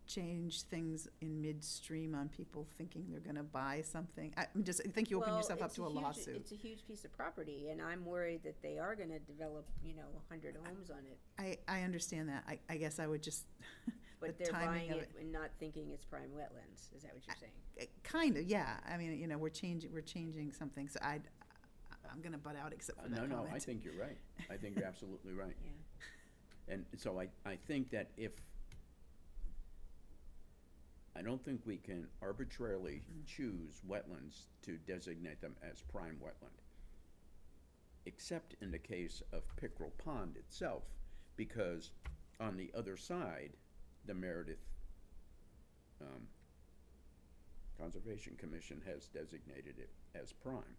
change things in midstream on people thinking they're gonna buy something. I think you open well, yourself up it's to a lawsuit. It's a huge piece of property, and I'm worried that they are gonna develop, 100 homes on it. I understand that. I guess I would just, But the they're timing buying of it and not thinking it's prime wetlands, is that what you're saying? kind of, yeah. I mean, we're changing something, so I'm gonna butt out except for that comment. no, I think you're right. I think you're absolutely right. Yeah. And so I think that I don't think we can arbitrarily choose wetlands to designate them as prime wetland, except in the case of Pickerel Pond itself, because on the other side, the Meredith Conservation Commission has designated it as prime.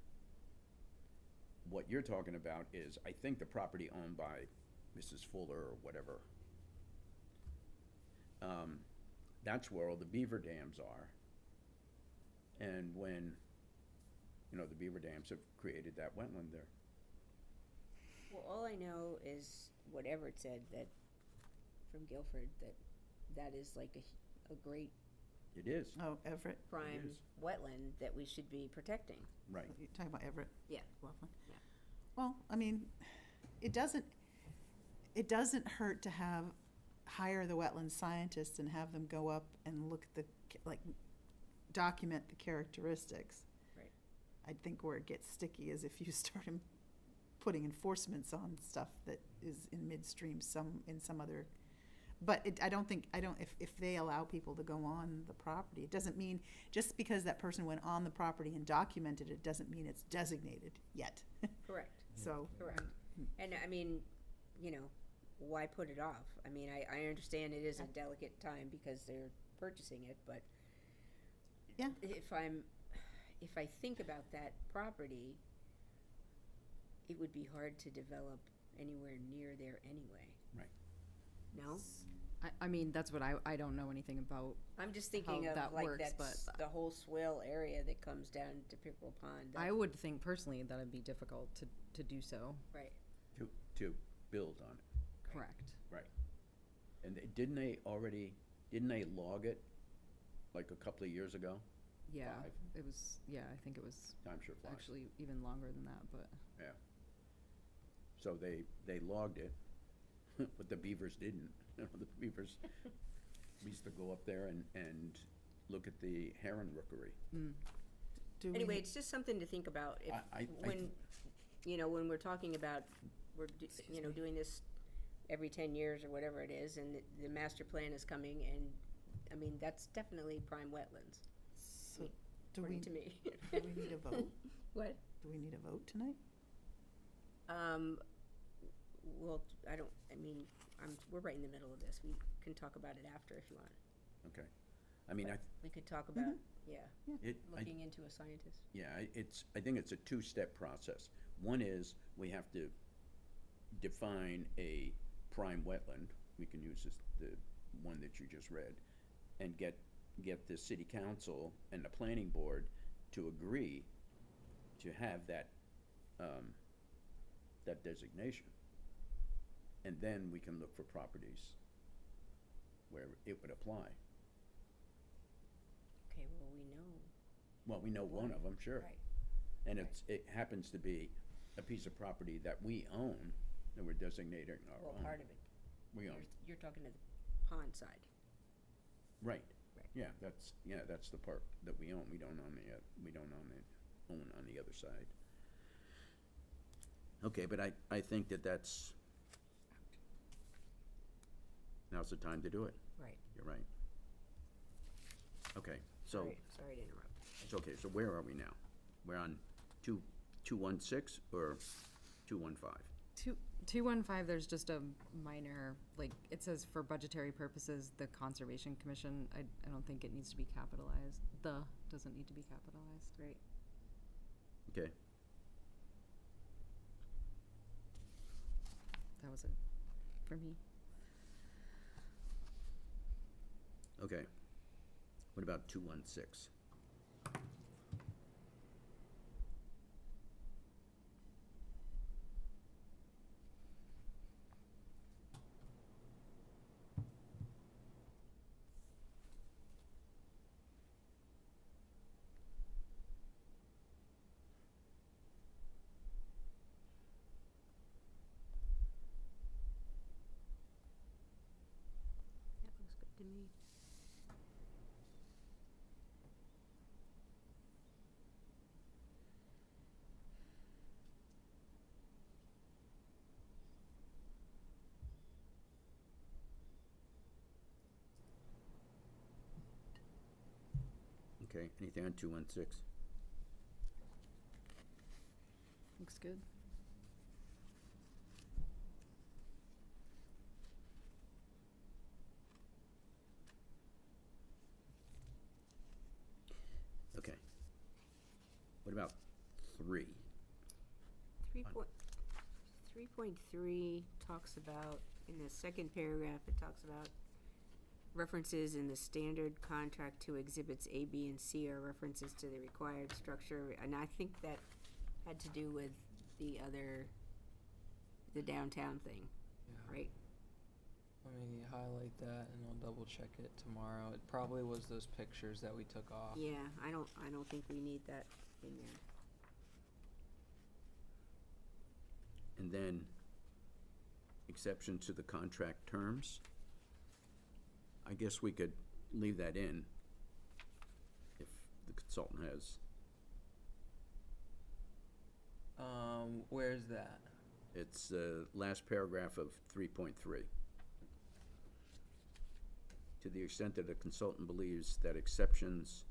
What you're talking about is, I think, the property owned by Mrs. Fuller or whatever. That's where all the beaver dams are. And when, the beaver dams have created that wetland there. Well, all I know is, whatever it said, that, from Guilford, that is like a great It is, Oh, Everett, prime is. wetland that we should be protecting. right. you're talking about Everett? Yeah. Laughlin? Yeah. Well, I mean, it doesn't hurt to hire the wetland scientists and have them go up and look at document the characteristics. Right. I think where it gets sticky is if you start putting enforcements on stuff that is in midstream in some other, but if they allow people to go on the property, it doesn't mean, just because that person went on the property and documented it, doesn't mean it's designated yet. Correct. So. Correct. And I mean, why put it off? I mean, I understand it is a delicate time because they're purchasing it, but Yeah. if I think about that property, it would be hard to develop anywhere near there anyway. Right. No? I mean, that's what I don't know anything about. I'm just thinking How of that like works, that's but- the whole swale area that comes down to Pickerel Pond. I would think personally that it'd be difficult to do so. Right. To build on it, Correct. right. And didn't they log it like a couple of years ago? Yeah, 5? it was, I think it was Time sure flies. actually even longer than that, but. Yeah. So they logged it, but the beavers didn't. The beavers, we used to go up there and look at the heron rookery. Do we Anyway, need- it's just something to think about. If I when we're talking about doing this every 10 years or whatever it is, and the master plan is coming, and I mean that's definitely prime wetlands, So, do we according to me. need a vote? What? Do we need a vote tonight? Well, I we're right in the middle of this. We can talk about it after if you want. Okay. I mean, We could talk about, yeah, I looking into a scientist. Yeah, I think it's a two-step process. One is, we have to define a prime wetland, we can use the one that you just read, and get the city council and the planning board to agree to have that, that designation. And then we can look for properties where it would apply. Okay, well, we know, Well, we know one of them, sure. right, And Right. it happens to be a piece of property that we own, that we're designating our well, own. part of it. We own, You're talking to the pond side. right. Right. Yeah, that's the part that we own. We don't own own on the other side. Okay, but I think that's, now's the time to do it. Right. You're right. Okay, so, Sorry to interrupt. it's okay, so where are we now? We're on 216 or 215? 215, there's just a minor, like, it says for budgetary purposes, the Conservation Commission, I don't think it needs to be capitalized. The doesn't need to be capitalized. Right. Okay, That was it for me. okay. What about 216? That looks good to me. Okay, anything on 216? Looks good. Okay. What about 3? 3.3 talks about, in the second paragraph, it talks about references in the standard contract to exhibits A, B, and C are references to the required structure, and I think that had to do with the downtown thing, right? Let me highlight that and I'll double check it tomorrow. It probably was those pictures that we took off. Yeah, I don't think we need that in there. And then, exception to the contract terms. I guess we could leave that in if the consultant has. Where's that? It's the last paragraph of 3.3. To the extent that a consultant believes that exceptions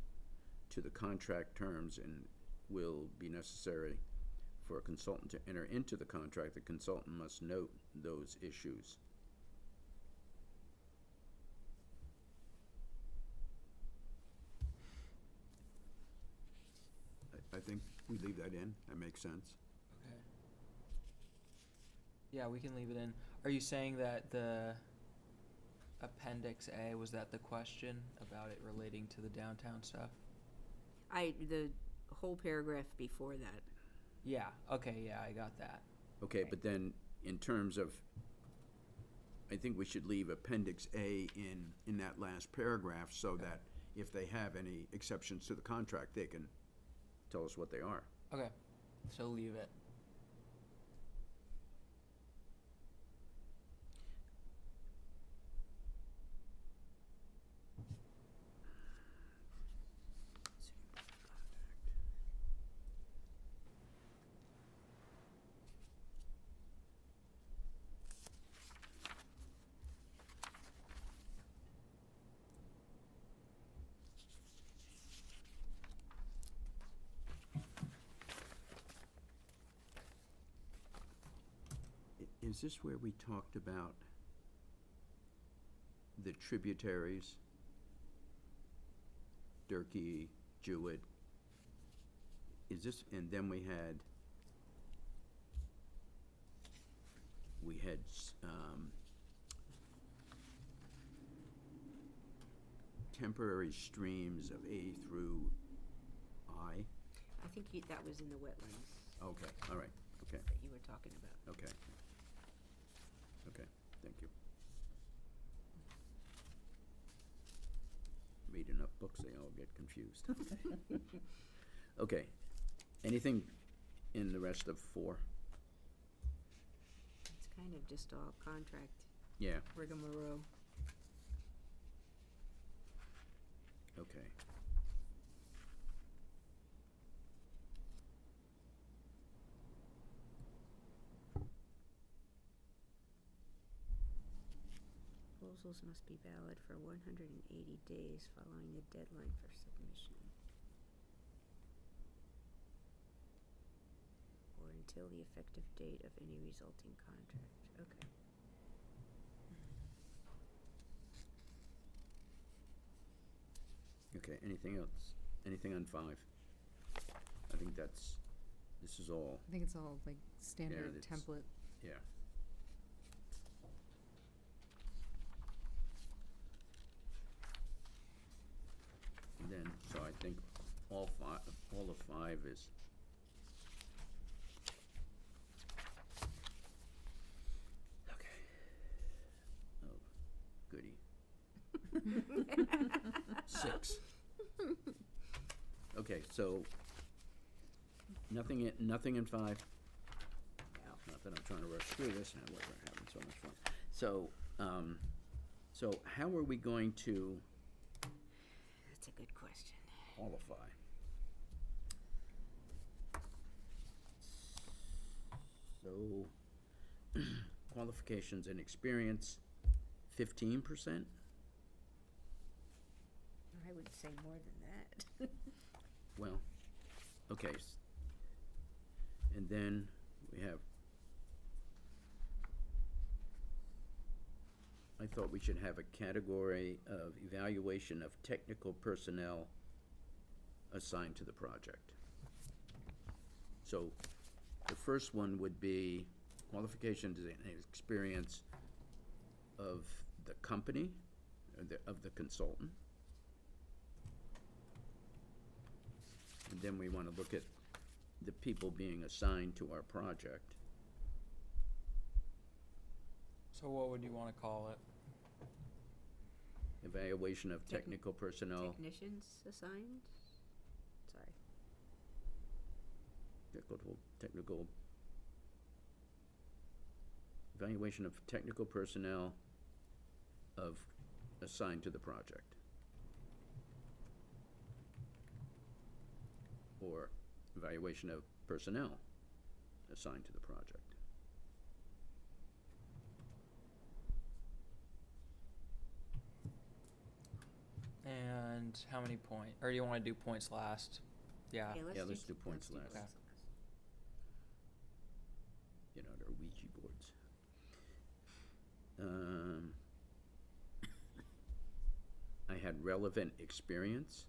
to the contract terms and will be necessary for a consultant to enter into the contract, the consultant must note those issues. I think we leave that in. That makes sense. Okay. Yeah, we can leave it in. Are you saying that the Appendix A, was that the question about it relating to the downtown stuff? The whole paragraph before that. Yeah, okay, yeah, I got that. Okay, Right. but then in terms of, I think we should leave Appendix A in that last paragraph so that if they have any exceptions to the contract, they can tell us what they are. Okay, so leave it. Is this where we talked about the tributaries, Durkee, Jewett. Is this, and then we had temporary streams of A through I? I think that was in the wetlands Okay, all right, okay, that you were talking about. okay. Okay, thank you. Read enough books, they all get confused. Okay, anything in the rest of 4? It's kind of just all contract Yeah, rigmarole. okay. Proposals must be valid for 180 days following the deadline for submission. Or until the effective date of any resulting contract. Okay. Okay, anything else? Anything on 5? I think this is all, I think it's all like standard it's- template. yeah. And then, so I think all of 5 is. Okay. Oh, goody. 6. Okay, so nothing in 5? Not that I'm trying to rush through this, and we're having so much fun. So, so how are we going to That's a good question. qualify? So, qualifications and experience, 15%? I would say more than that. Well, okay. And then we have, I thought we should have a category of evaluation of technical personnel assigned to the project. So the first one would be qualifications and experience of the company, of the consultant. And then we want to look at the people being assigned to our project. So what would you want to call it? Evaluation of technical personnel, Technicians assigned? Sorry. technical, evaluation of technical personnel assigned to the project. Or evaluation of personnel assigned to the project. And how many points? Or do you want to do points last? Yeah. Okay, Yeah, let's do points last. Okay. Get out our Ouija boards. I had relevant experience.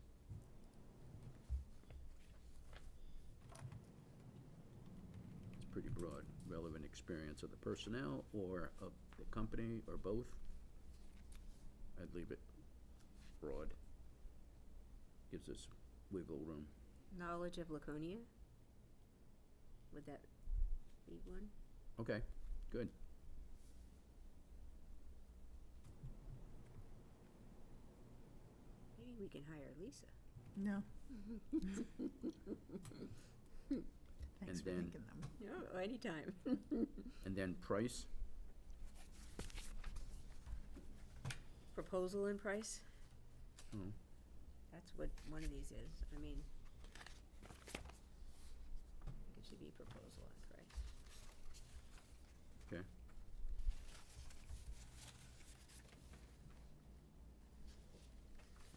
It's pretty broad. Relevant experience of the personnel or of the company or both. I'd leave it broad. Gives us wiggle room. Knowledge of Laconia? Would that be one? Okay, good. Maybe we can hire Lisa. No. Thanks And for then- thinking them. No, anytime. And then price, Proposal and price? Hmm. That's what one of these is. I mean, I think it should be proposal and price. okay.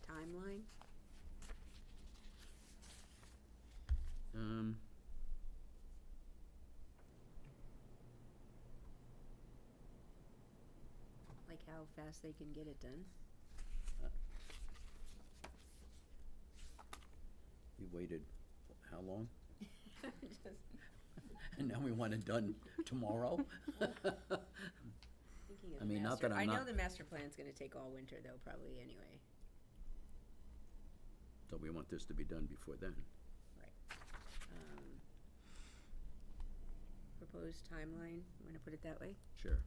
Timeline? Like how fast they can get it done. We waited, how long? Just And now we want it done tomorrow? thinking of I the mean, not master- that I'm I know not- the master plan's gonna take all winter though, probably anyway. So we want this to be done before then. Proposed timeline, I'm gonna put it that way. Sure.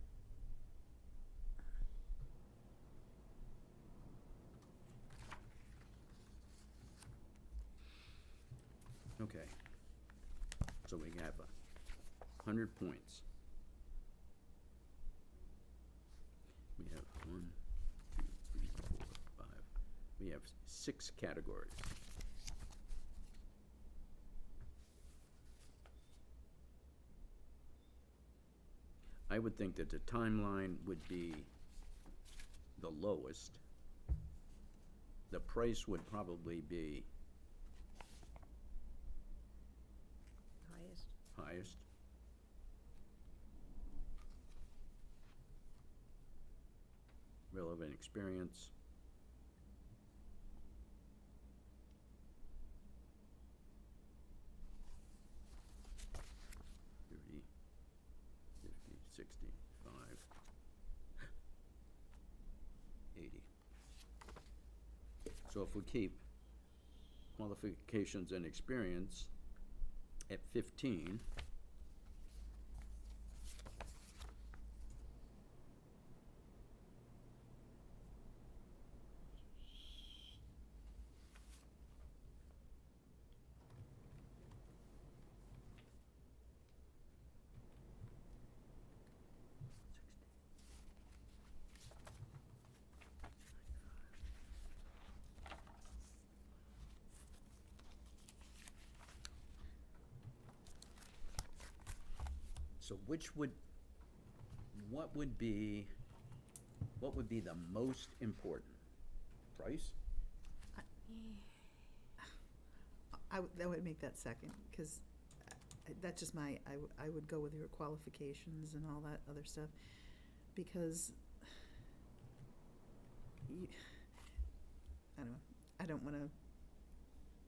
Okay. So we have 100 points. We have 1, 2, 3, 4, 5. We have 6 categories. I would think that the timeline would be the lowest. The price would probably be Highest. highest. Relevant experience. $30, $50, $65, $80. So if we keep qualifications and experience at 15, so what would be the most important? Price? That would make that second, because that's just I would go with your qualifications and all that other stuff, because I don't wanna,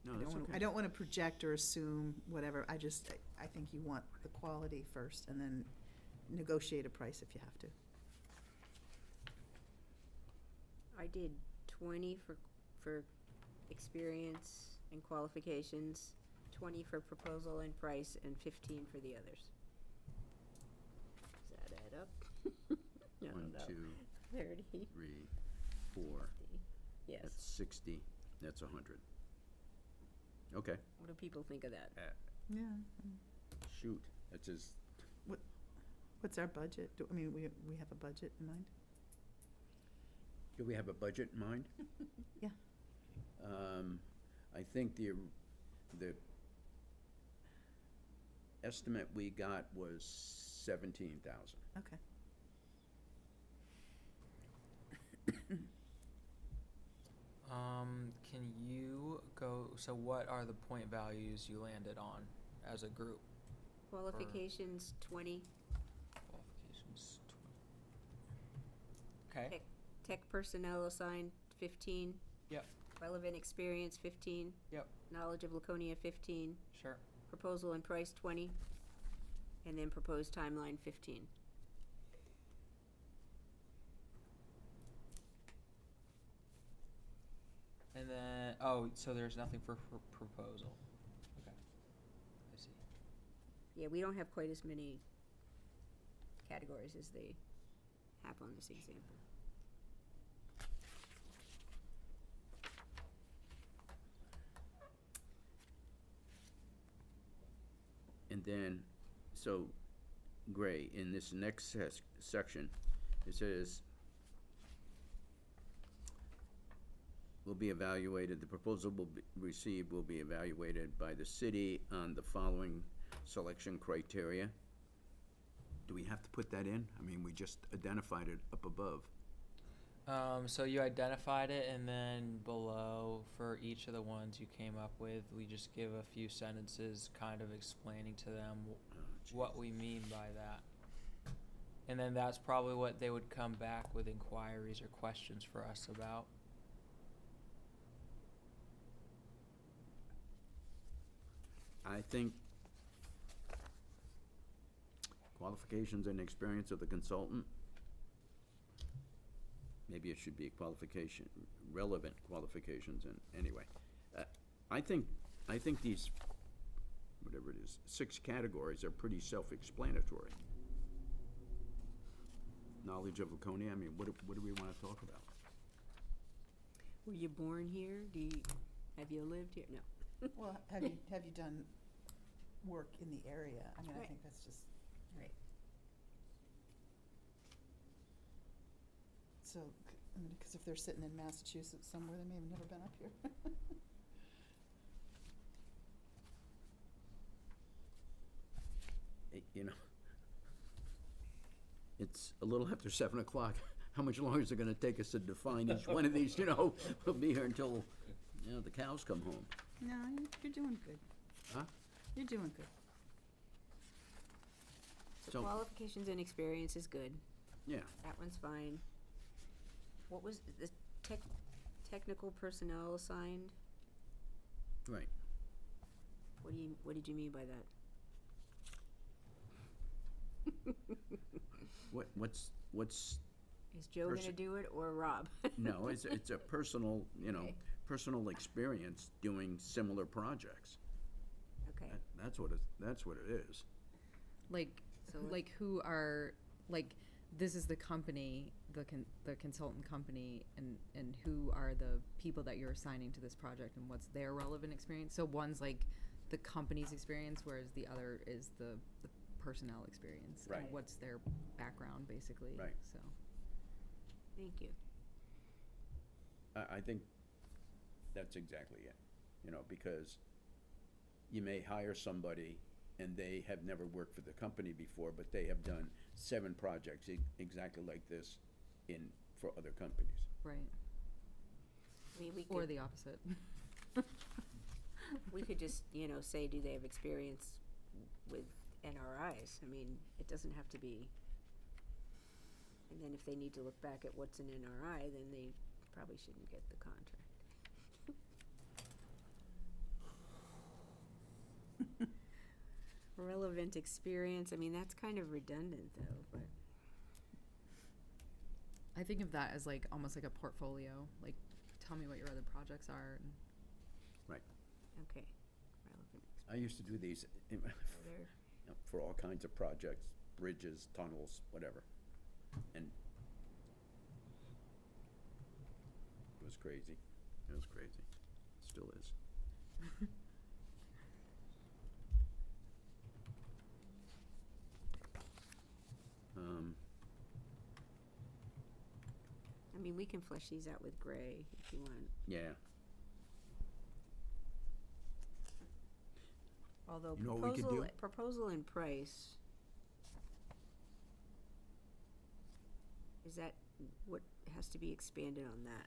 No, that's okay. I don't wanna project or assume whatever, I think you want the quality first, and then negotiate a price if you have to. I did 20 for experience and qualifications, 20 for proposal and price, and 15 for the others. Does that add up? I don't 1, know. 2, 30, 3, 4, yes. that's 60, that's 100. Okay, What do people think of that? Yeah. shoot, that's just, What's our budget? We have a budget in mind? do we have a budget in mind? Yeah. I think the estimate we got was 17,000. Okay. Can you go, so what are the point values you landed on as a group? Qualifications, 20, Qualifications, Okay, tech personnel assigned, 15. Yep. Relevant experience, 15. Yep. Knowledge of Laconia, 15. sure. Proposal and price, 20. And then proposed timeline, 15. And then, so there's nothing for proposal. Okay, I see. Yeah, we don't have quite as many categories as they have on this example. And then, so, Gray, in this next section, it says, will be evaluated, the proposal received will be evaluated by the city on the following selection criteria. Do we have to put that in? I mean, we just identified it up above. So you identified it, and then below, for each of the ones you came up with, we just give a few sentences kind of explaining to them what we mean by that. And then that's probably what they would come back with inquiries or questions for us about. I think qualifications and experience of the consultant, maybe it should be qualification, relevant qualifications, and anyway. I think these, whatever it is, 6 categories are pretty self-explanatory. Knowledge of Laconia, I mean, what do we want to talk about? Were you born here? Have you lived here? No. Well, have you done work in the area? I mean, I Right. think that's just. Right. So, I mean, because if they're sitting in Massachusetts somewhere, they may have never been up here. You know, it's a little after 7 o'clock. How much longer is it gonna take us to define each one of these, you know? We'll be here until, you know, the cows come home. No, you're doing good. Huh? You're doing good. So So- qualifications and experience is good. Yeah, That one's fine. What was the technical personnel assigned? right. What did you mean by that? What's, Is Joe gonna do it or Rob? no, it's a personal, you know, Okay. personal experience doing similar projects. Okay, That's what it is. Like, So- like who are, like, this is the company, the consultant company, and who are the people that you're assigning to this project, and what's their relevant experience? So one's like the company's experience, whereas the other is the personnel experience. Right. And what's their background, basically. Right. So, thank you. I think that's exactly it, you know, because you may hire somebody and they have never worked for the company before, but they have done 7 projects exactly like this for other companies. right. I mean, Or the opposite. we could just, you know, say, do they have experience with NRIs? I mean, it doesn't have to be. And then if they need to look back at what's an NRI, then they probably shouldn't get the contract. Relevant experience, I mean, that's kind of redundant though, but, I think of that as like, almost like a portfolio, like, tell me what your other projects are, and okay. Relevant I used to do these experience. for all kinds of projects, bridges, tunnels, whatever. And it was crazy. It was crazy. Still is. I mean, we can flesh these out with Gray if you want. Yeah. Although You know what we could do? proposal and price, is that what has to be expanded on that?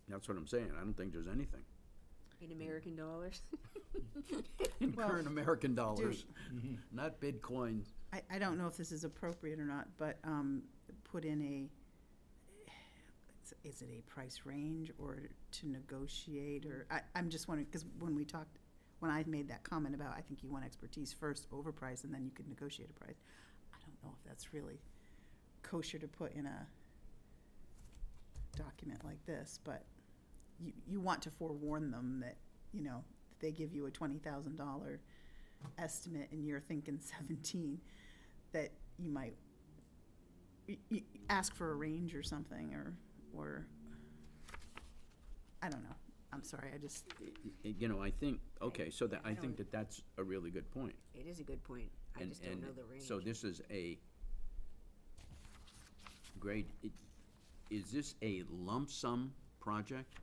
That's what I'm saying. I don't think there's anything. In American dollars? In Well, current American dollars, not Bitcoin. I don't know if this is appropriate or not, but put in is it a price range or to negotiate, or, I'm just wondering, because when I made that comment about, I think you want expertise first over price, and then you could negotiate a price. I don't know if that's really kosher to put in a document like this, but you want to forewarn them that, you know, they give you a $20,000 estimate and you're thinking 17, that you might ask for a range or something, or I don't know. I'm sorry, I just, You know, I think, okay, so that, I I think don't- that's a really good point. It is a good point. I And- just don't and know the range. So this is a grade, is this a lump sum project?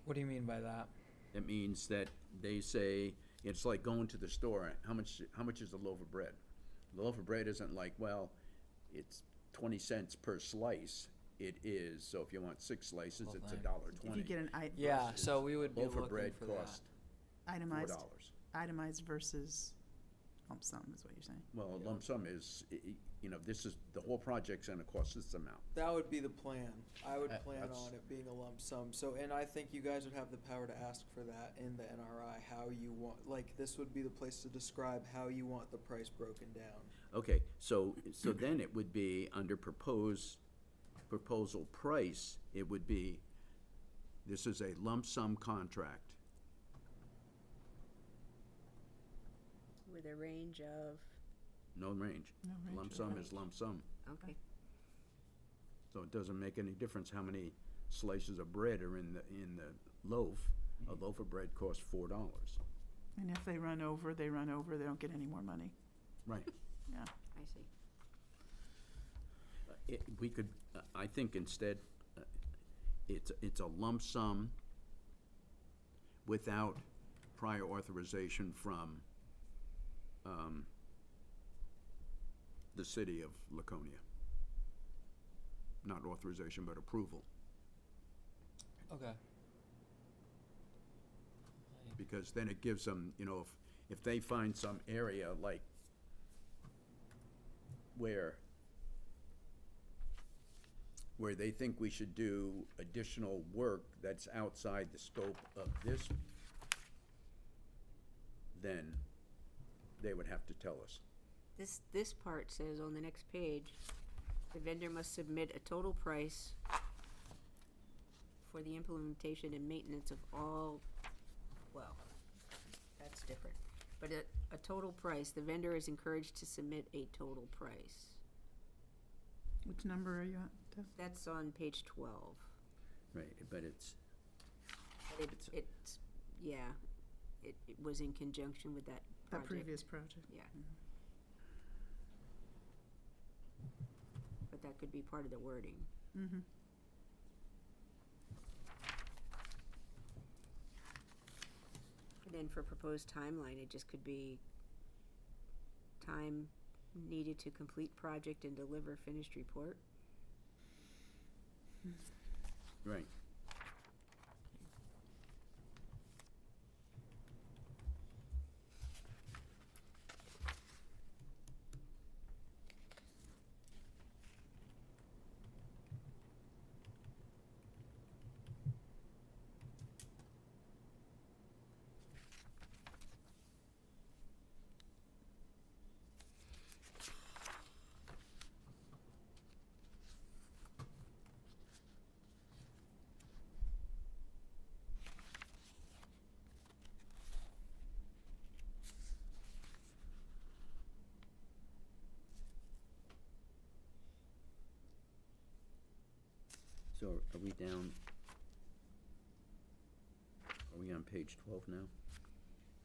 What do you mean by that? It means that they say, it's like going to the store, how much is a loaf of bread? The loaf of bread isn't like, well, it's 20 cents per slice. It is, so if you want 6 slices, Whole it's thing. $1.20. if you get an Yeah, so we would be Loaf of looking bread for that. cost itemized, $4. itemized versus lump sum is what you're saying. Well, a lump sum is, this is, the whole project's gonna cost this amount. That would be the plan. I would plan That's- on it being a lump sum. So, and I think you guys would have the power to ask for that in the NRI, how you want, like, this would be the place to describe how you want the price broken down. Okay, so then it would be under proposal price, it would be, this is a lump sum contract. With a range of, No range. No range Lump of sum range. is lump sum. okay, So it doesn't make any difference how many slices of bread are in the loaf. A loaf of bread costs $4. And if they run over, they don't get any more money. Right. Yeah. I see. We could, I think instead, it's a lump sum without prior authorization from the city of Laconia. Not authorization, but approval, Okay. because then it gives them, if they find some area like where they think we should do additional work that's outside the scope of this, then they would have to tell us. This part says on the next page, the vendor must submit a total price for the implementation and maintenance of all, well, that's different. But a total price, the vendor is encouraged to submit a total price. Which number are you at, Tess? That's on page 12. Right, but it's, But it's, yeah, it was in conjunction with that That project. previous project? Yeah. But that could be part of the wording. Mm-hmm. And then for proposed timeline, it just could be time needed to complete project and deliver finished report. right. So are we down, are we on page 12 now?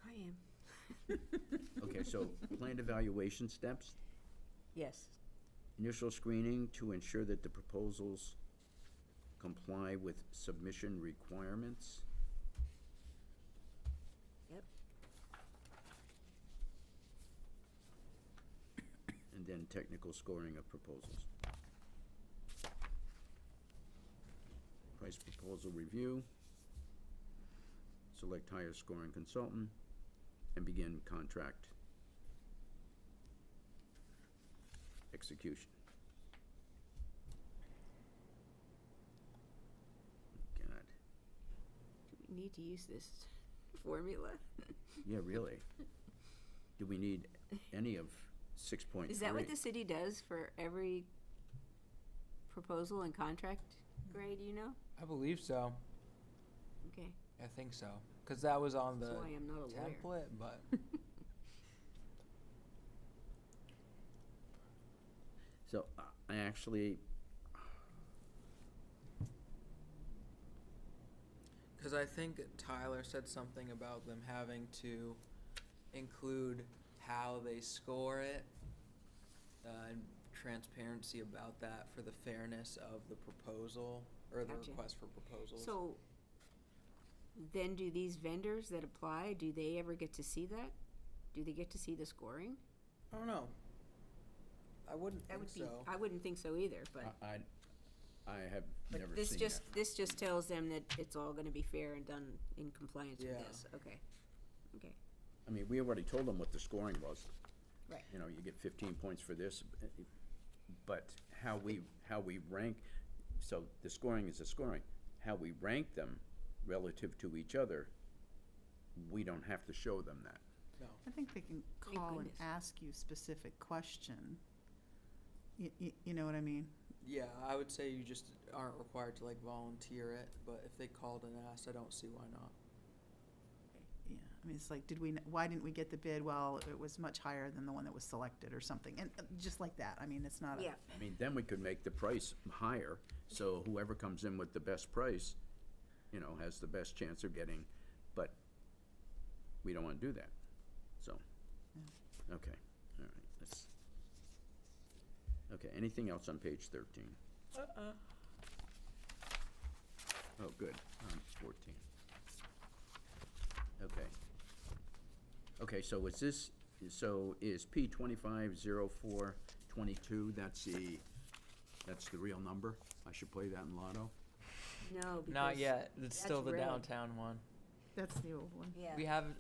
I am. Okay, so planned evaluation steps, Yes. initial screening to ensure that the proposals comply with submission requirements. Yep. And then technical scoring of proposals. Price proposal review. Select higher scoring consultant and begin contract execution. God, Do we need to use this formula? yeah, really. Do we need any of 6.3? Is that what the city does for every proposal and contract grade, you know? I believe so. Okay, I think so. Because that was on the that's why I'm not a lawyer. template, but So I actually, Because I think Tyler said something about them having to include how they score it, and transparency about that for the fairness of the proposal, or the Gotcha. request for proposals. So, then do these vendors that apply, do they ever get to see that? Do they get to see the scoring? I don't know. I wouldn't That think would be, so. I wouldn't think so either, but, I have but never this seen just, that. this just tells them that it's all gonna be fair and done in compliance with Yeah. this, okay, okay. I mean, we already told them what the scoring was. Right. You know, you get 15 points for this, but how we rank, so the scoring is the scoring. How we rank them relative to each other, we don't have to show them that. No. I think they can Thank call and goodness. ask you specific question. You know what I mean? Yeah, I would say you just aren't required to like volunteer it, but if they called and asked, I don't see why not. Yeah, I mean, it's like, why didn't we get the bid? Well, it was much higher than the one that was selected or something, and just like that, I mean, it's not a. Yeah, I mean, then we could make the price higher, so whoever comes in with the best price, you know, has the best chance of getting, but we don't wanna do that, so, okay, all right, let's. Okay, anything else on page 13? Oh, good, on 14. Okay. Okay, so is this, is P 250422, that's the real number? I should play that in Lotto? no, because. Not yet. It's that's still the red. downtown one. That's the old one. Yeah.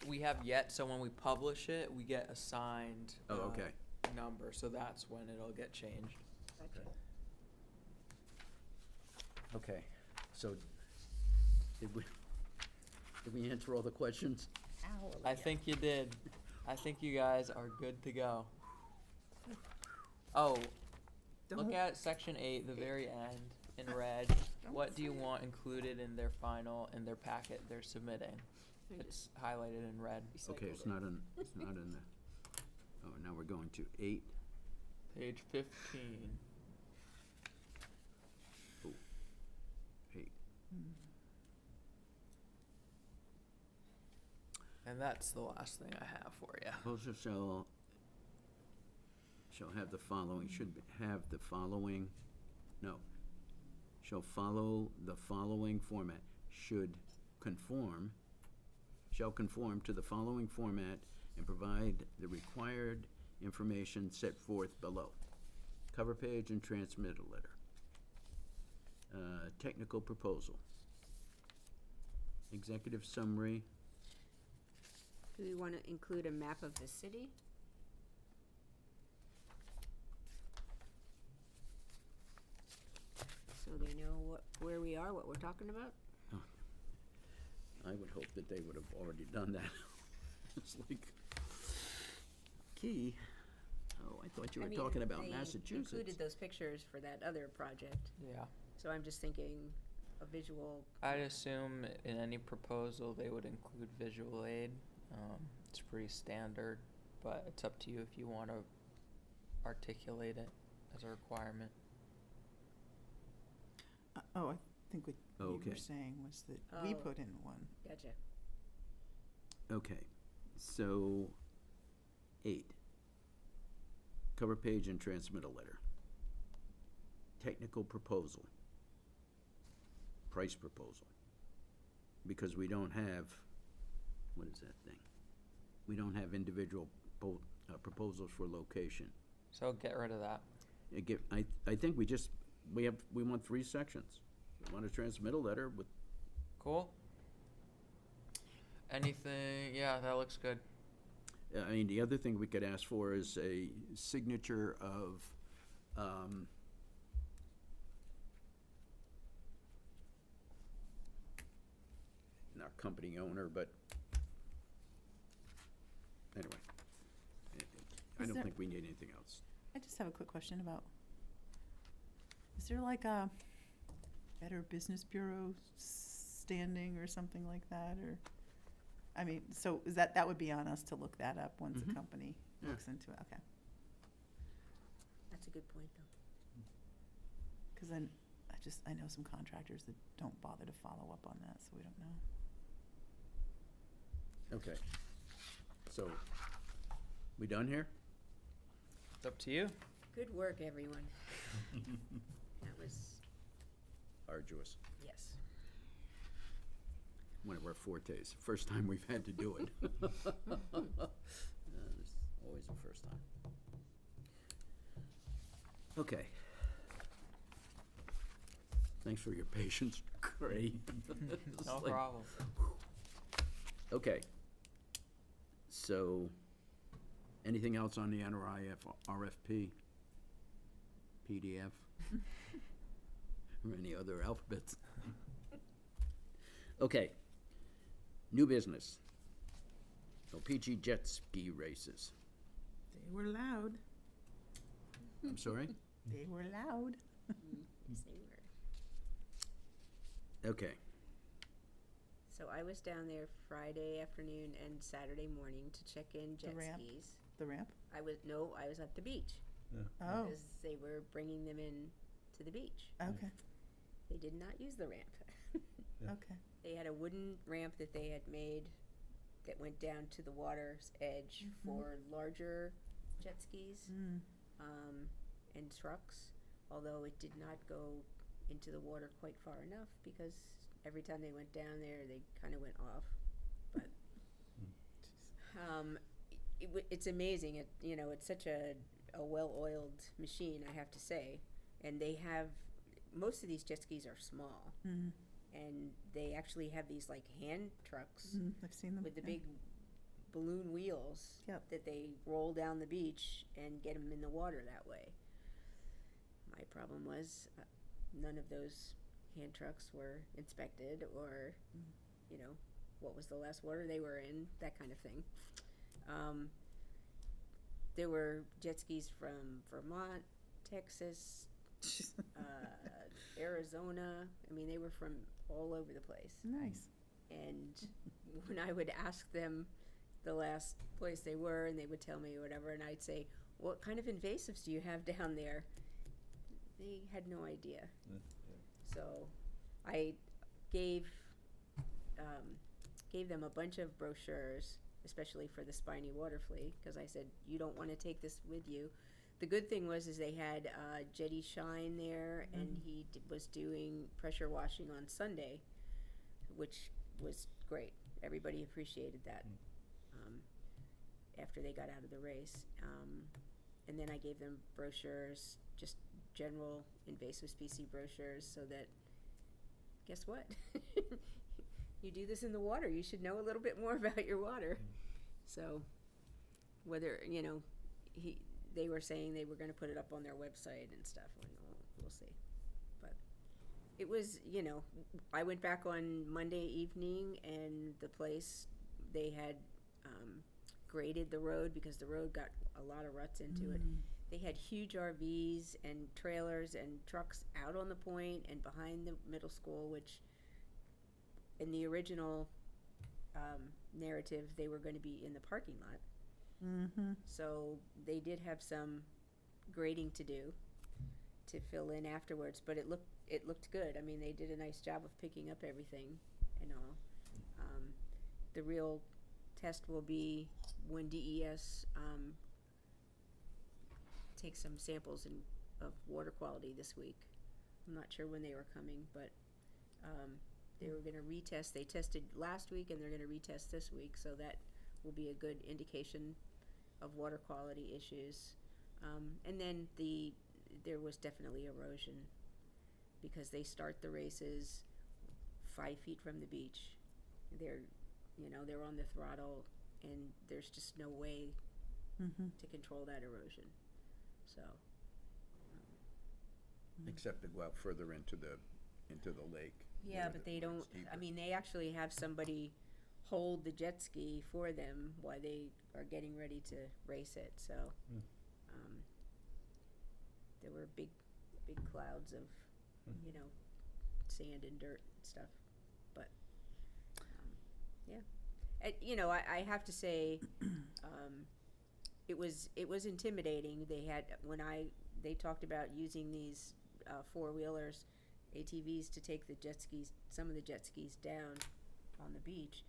We have yet, so when we publish it, we get assigned Oh, okay. number, so that's when it'll get changed. Gotcha. Okay, so, did we answer all the questions? I think you did. I think you guys are good to go. Oh, look Don't- at section 8, the very end, in red. What do you want included in their packet they're submitting? I It's highlighted in red. Okay, it's not in the, oh, now we're going to 8. Page 15. 8. And that's the last thing I have for you. Proposal shall have the following, have the following, no, shall follow the following format, shall conform to the following format and provide the required information set forth below. Cover page and transmittal letter. Technical proposal. Executive summary. Do we want to include a map of the city? So they know where we are, what we're talking about? I would hope that they would have already done that. It's like, Key, oh, I thought you I were mean, talking about they Massachusetts. included those pictures for that other project, Yeah. so I'm just thinking a visual. I'd assume in any proposal they would include visual aid. It's pretty standard, but it's up to you if you want to articulate it as a requirement. Oh, I think what you Okay. were saying was that we Oh. put in one. Gotcha. Okay, so 8. Cover page and transmittal letter. Technical proposal. Price proposal. Because we don't have, what is that thing? We don't have individual proposals for location. So get rid of that. I think we want 3 sections. We want a transmittal letter with, Cool? Anything, yeah, that looks good. I mean, the other thing we could ask for is a signature of, not company owner, but anyway. I Is don't there- think we need anything else. I just have a quick question about, is there like a Better Business Bureau standing or something like that, or? I mean, so is that would be on us to look that up once Mhm. a company Yeah. looks into it, okay? That's a good point, though. Because then, I know some contractors that don't bother to follow up on that, so we don't know. Okay. So, we done here? It's up to you. Good work, everyone. That was, Arduous. yes. One of our fortes. First time we've had to do it. There's always a first time. Okay. Thanks for your patience. Great. It's No like- problem. Okay. So, anything else on the NRIF RFP? PDF? Or any other alphabets? Okay. New business. OPG jet ski races. They were loud. I'm sorry? They were loud. Yes, they were. Okay. So I was down there Friday afternoon and Saturday morning to check in jet ramp? skis. The ramp? I was at the beach. Oh, Because they were bringing them in to the beach. okay, They did not use the ramp. okay. They had a wooden ramp that they had made that went down to the water's edge for larger jet skis Mm. and trucks, although it did not go into the water quite far enough because every time they went down there, they kind of went off. But it's amazing. It's such a well-oiled machine, I have to say. And they have, most of these jet skis are small. Mm. And they actually have these like hand trucks Mm, I've seen them. with the yeah. big balloon wheels Yep. that they roll down the beach and get them in the water that way. My problem was none of those hand trucks were inspected or, what was the last water they were in, that kind of thing. There were jet skis from Vermont, Texas, Arizona. I mean, they were from all over the place. Nice. And when I would ask them the last place they were, and they would tell me whatever, and I'd say, what kind of invasives do you have down there? They had no idea. So I gave them a bunch of brochures, especially for the spiny water flea, because I said, you don't want to take this with you. The good thing was they had Jetty Shine there, and he was doing pressure washing on Sunday, which was great. Everybody appreciated that after they got out of the race. And then I gave them brochures, just general invasive species brochures, so that, guess what? You do this in the water. You should know a little bit more about your water. So whether, they were saying they were going to put it up on their website and stuff. We'll see. But it was, I went back on Monday evening, and the place, they had graded the road because the road got a lot of ruts into it. They had huge RVs and trailers and trucks out on the point and behind the middle school, which in the original narrative, they were going to be in the parking lot. Mm-hmm. So they did have some grading to do to fill in afterwards, but it looked good. I mean, they did a nice job of picking up everything and all. The real test will be when DES takes some samples of water quality this week. I'm not sure when they were coming, but they were going to retest. They tested last week, and they're going to retest this week, so that will be a good indication of water quality issues. And then there was definitely erosion because they start the races 5 feet from the beach. They're on the throttle, and there's just no way to control that erosion. So. Except to go out further into the lake. Yeah, where but the- they where don't, it's deeper. I mean, they actually have somebody hold the jet ski for them while they are getting ready to race it, so. There were big clouds of, sand and dirt and stuff, but, yeah. I have to say, it was intimidating. They talked about using these four-wheelers, ATVs, to take some of the jet skis down on the beach.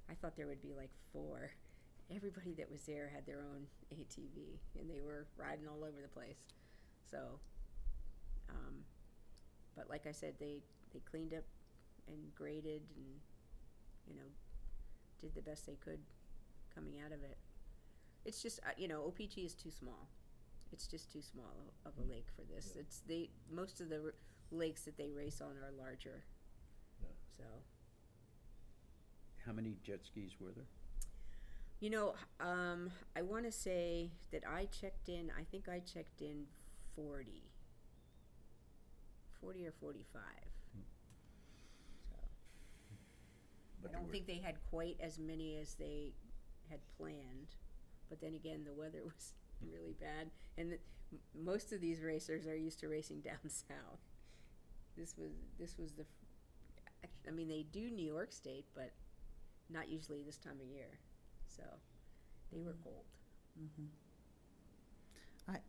I thought there would be like 4. Everybody that was there had their own ATV, and they were riding all over the place. So, but like I said, they cleaned up and graded and, did the best they could coming out of it. It's just, OPG is too small. It's just too small of a lake for this. Most of the lakes that they race on are larger. Yeah. So, How many jet skis were there? You know, I want to say that I checked in, I think I checked in 40. 40 or 45. So, But I there don't were- think they had quite as many as they had planned. But then again, the weather was really bad. And most of these racers are used to racing down south. This was I mean, they do New York State, but not usually this time of year. So they were cold. Mhm.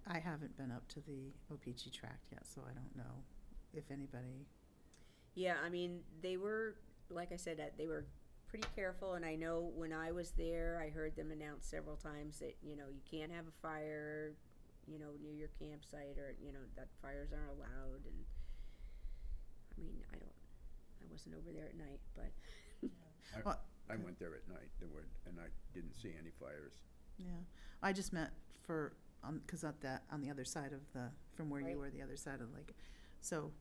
I haven't been up to the O-Pee-Chee tract yet, so I don't know if anybody, Yeah, I mean, they were, like I said, they were pretty careful, and I know when I was there, I heard them announce several times that, you know, you can't have a fire, you know, near your campsite, or, you know, that fires aren't allowed, and, I mean, I wasn't over there at night, but, well, I went there at night, and I didn't see any fires. yeah. I just meant for, because on the other side of from where Right. you were, the other side of the lake. So,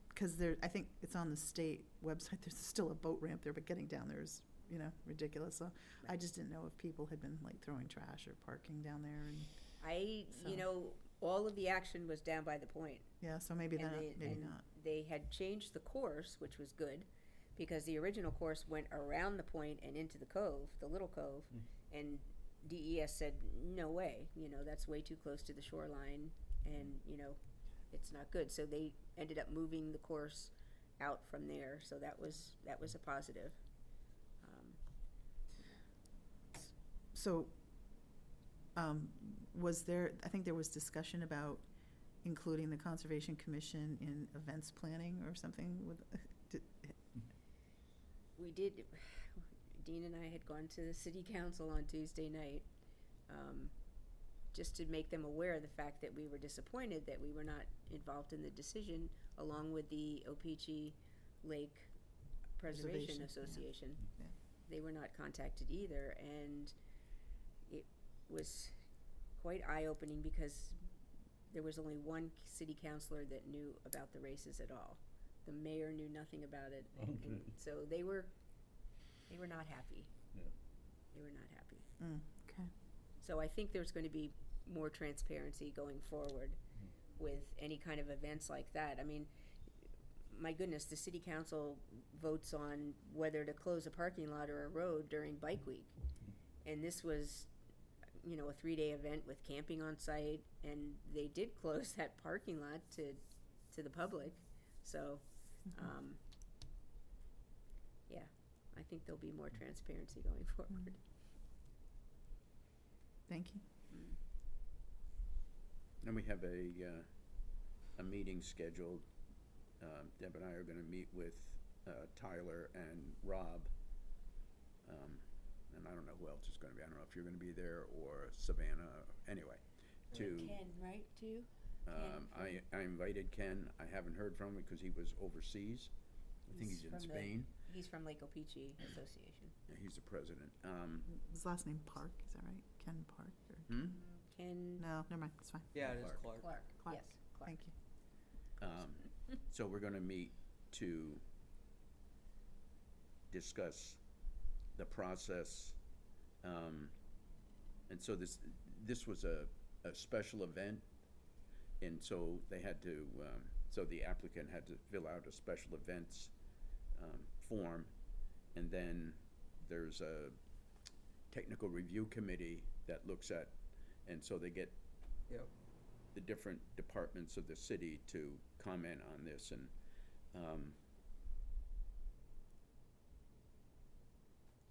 because I think it's on the state website, there's still a boat ramp there, but getting down there is, you know, ridiculous. So I just didn't know if people had been like throwing trash or parking down there, and, you So- know, all of the action was down by the point. yeah, so maybe And not, they- maybe and not. They had changed the course, which was good, because the original course went around the point and into the cove, the little cove, and DES said, no way, you know, that's way too close to the shoreline, and, you know, it's not good. So they ended up moving the course out from there, so that was a positive. So, was there, I think there was discussion about including the Conservation Commission in events planning or something with, We did, Dean and I had gone to the city council on Tuesday night, just to make them aware of the fact that we were disappointed that we were not involved in the decision, along with the O-Pee-Chee Lake Preservation Preservation, yeah. Association. Yeah. They were not contacted either, and it was quite eye-opening because there was only one city councilor that knew about the races at all. The mayor knew nothing about it, and Okay. so they were not happy. Yeah. They were not happy. okay. So I think there's going to be more transparency going forward with any kind of events like that. I mean, my goodness, the city council votes on whether to close a parking lot or a road during Bike Week. And this was, you know, a 3-day event with camping on site, and they did close that parking lot to the public. So, yeah, I think there'll be more transparency going forward. Thank you. And we have a meeting scheduled. Deb and I are gonna meet with Tyler and Rob. And I don't know who else is gonna be. I don't know if you're gonna be there or Savannah, anyway. To, Ken, right, too? I invited Ken. I haven't heard from him because he was overseas. I think he's in from Spain. He's from Lake O-Pee-Chee Association. Yeah, he's the president. His last name Park, is that right? Ken Park, or, Ken no, never mind, it's fine. Yeah, it is Clark. Clark. Clark. Yes, Clark. Thank you. So we're gonna meet to discuss the process. And so this was a special event, and so they had to, so the applicant had to fill out a special events form, and then there's a technical review committee that looks at, and so they get Yep. the different departments of the city to comment on this, and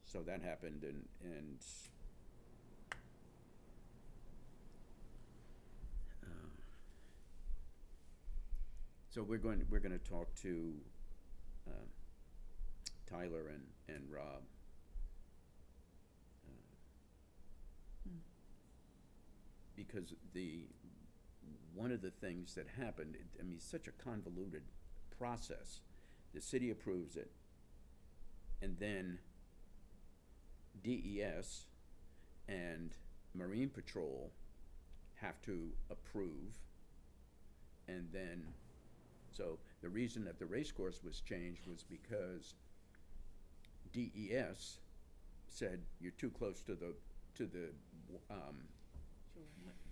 so that happened, and so we're gonna talk to Tyler and Rob. Because one of the things that happened, I mean, it's such a convoluted process. The city approves it, and then DES and Marine Patrol have to approve, and then, so the reason that the race course was changed was because DES said, you're too close to the to the,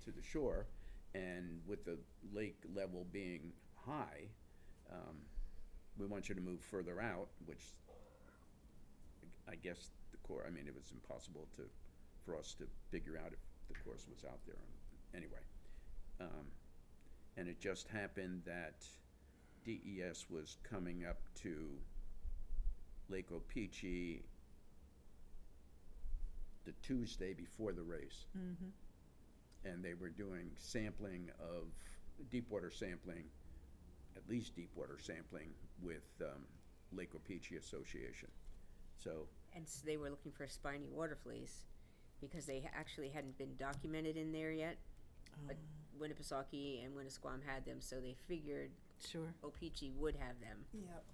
to the shore, and with the lake level being high, we want you to move further out, which I guess the Corps, I mean, it was impossible for us to figure out if the course was out there. Anyway, and it just happened that DES was coming up to Lake Opeechee the Tuesday before the race. And they were doing sampling of, deep water sampling, at least deep water sampling with Lake Opeechee Association. So, And they were looking for spiny water fleas, because they actually hadn't been documented in there yet, but Winnipesaukee and Winnisquam had them, so they figured Sure. Opeechee would have them, Yep.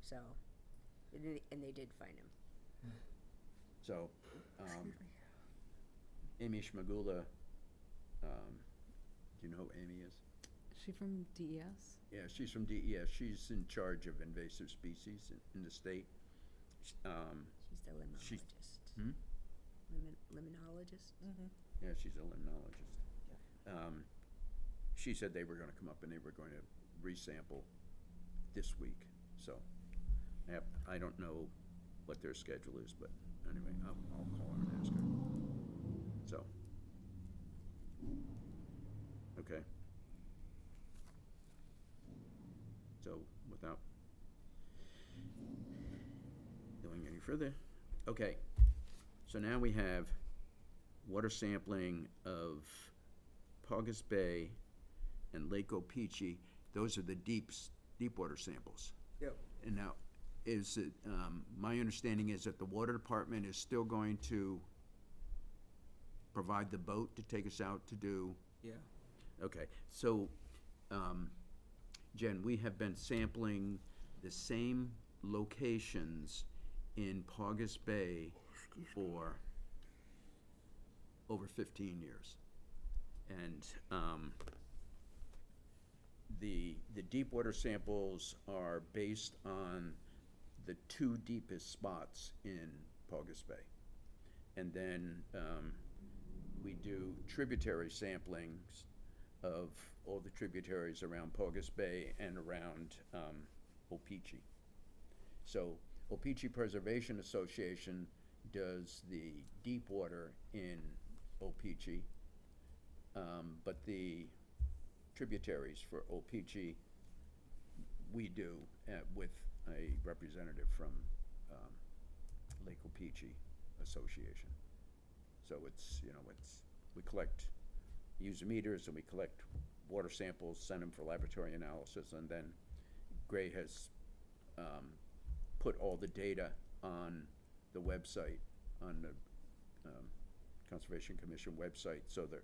so, and they did find them. so, Amy Schmagula, do you know who Amy is? Is she from DES? Yeah, she's from DES. She's in charge of invasive species in the state. She's the limnologist. Hmm? Limnologist? Yeah, she's a limnologist. She said they were gonna come up and they were going to resample this week, so I don't know what their schedule is, but anyway, I'll call her and ask her. So, okay. So, without going any further, okay. So now we have water sampling of Paugus Bay and Lake Opeechee. Those are the deep water samples. Yep. And now, is it, my understanding is that the water department is still going to provide the boat to take us out to do? Yeah. Okay, so, Jen, we have been sampling the same locations in Paugus Bay for over 15 years. And the deep water samples are based on the two deepest spots in Paugus Bay. And then we do tributary samplings of all the tributaries around Paugus Bay and around Opeechee. So Opeechee Preservation Association does the deep water in Opeechee, but the tributaries for Opeechee we do with a representative from Lake Opeechee Association. So it's, we collect user meters and we collect water samples, send them for laboratory analysis, and then Gray has put all the data on the website, on the Conservation Commission website, so the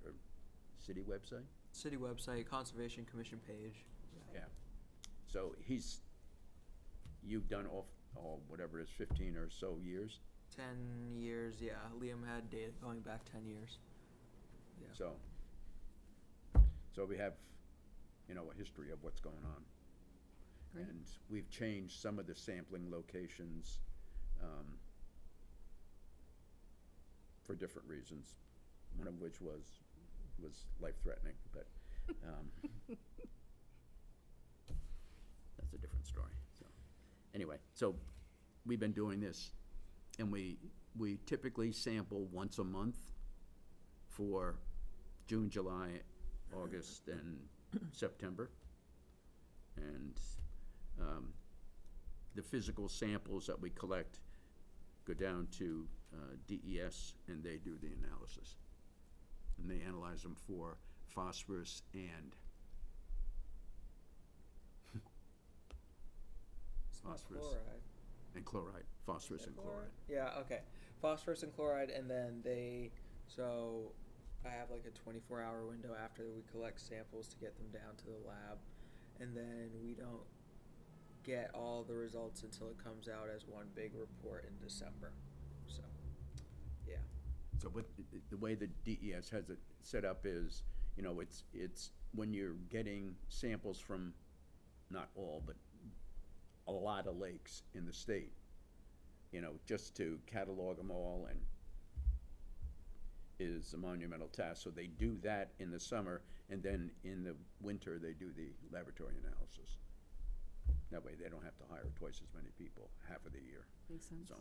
city website? City website, Conservation Commission page. Yeah. So you've done all whatever it is, 15 or so years? 10 years, yeah. Liam had data going back 10 years. Yeah. So we have, a history of what's going on. Great. And we've changed some of the sampling locations for different reasons, one of which was life-threatening, but that's a different story. So anyway, so we've been doing this, and we typically sample once a month for June, July, August, and September. And the physical samples that we collect go down to DES, and they do the analysis. And they analyze them for phosphorus and phosphorus Chloride. and chloride, phosphorus and chloride. Yeah, okay. Phosphorus and chloride, and then so I have like a 24-hour window after we collect samples to get them down to the lab, and then we don't get all the results until it comes out as one big report in December. So, yeah. So what, the way the DES has it set up is, it's when you're getting samples from, not all, but a lot of lakes in the state, just to catalog them all and is a monumental task. So they do that in the summer, and then in the winter, they do the laboratory analysis. That way, they don't have to hire twice as many people half of the year, Makes sense. so.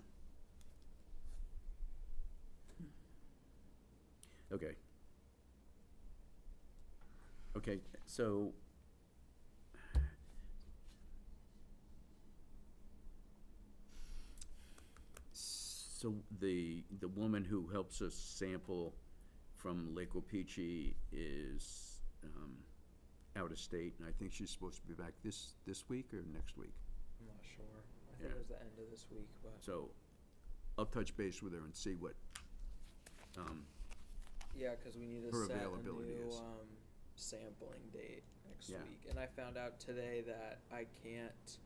Okay. Okay, so. So the woman who helps us sample from Lake Opeechee is, out of state, and I think she's supposed to be back this week or next week. I'm not sure. I think Yeah. it was the end of this week, but So I'll touch base with her and see what, yeah, because we need to Her set a availability new is. sampling date next Yeah. week. And I found out today that I can't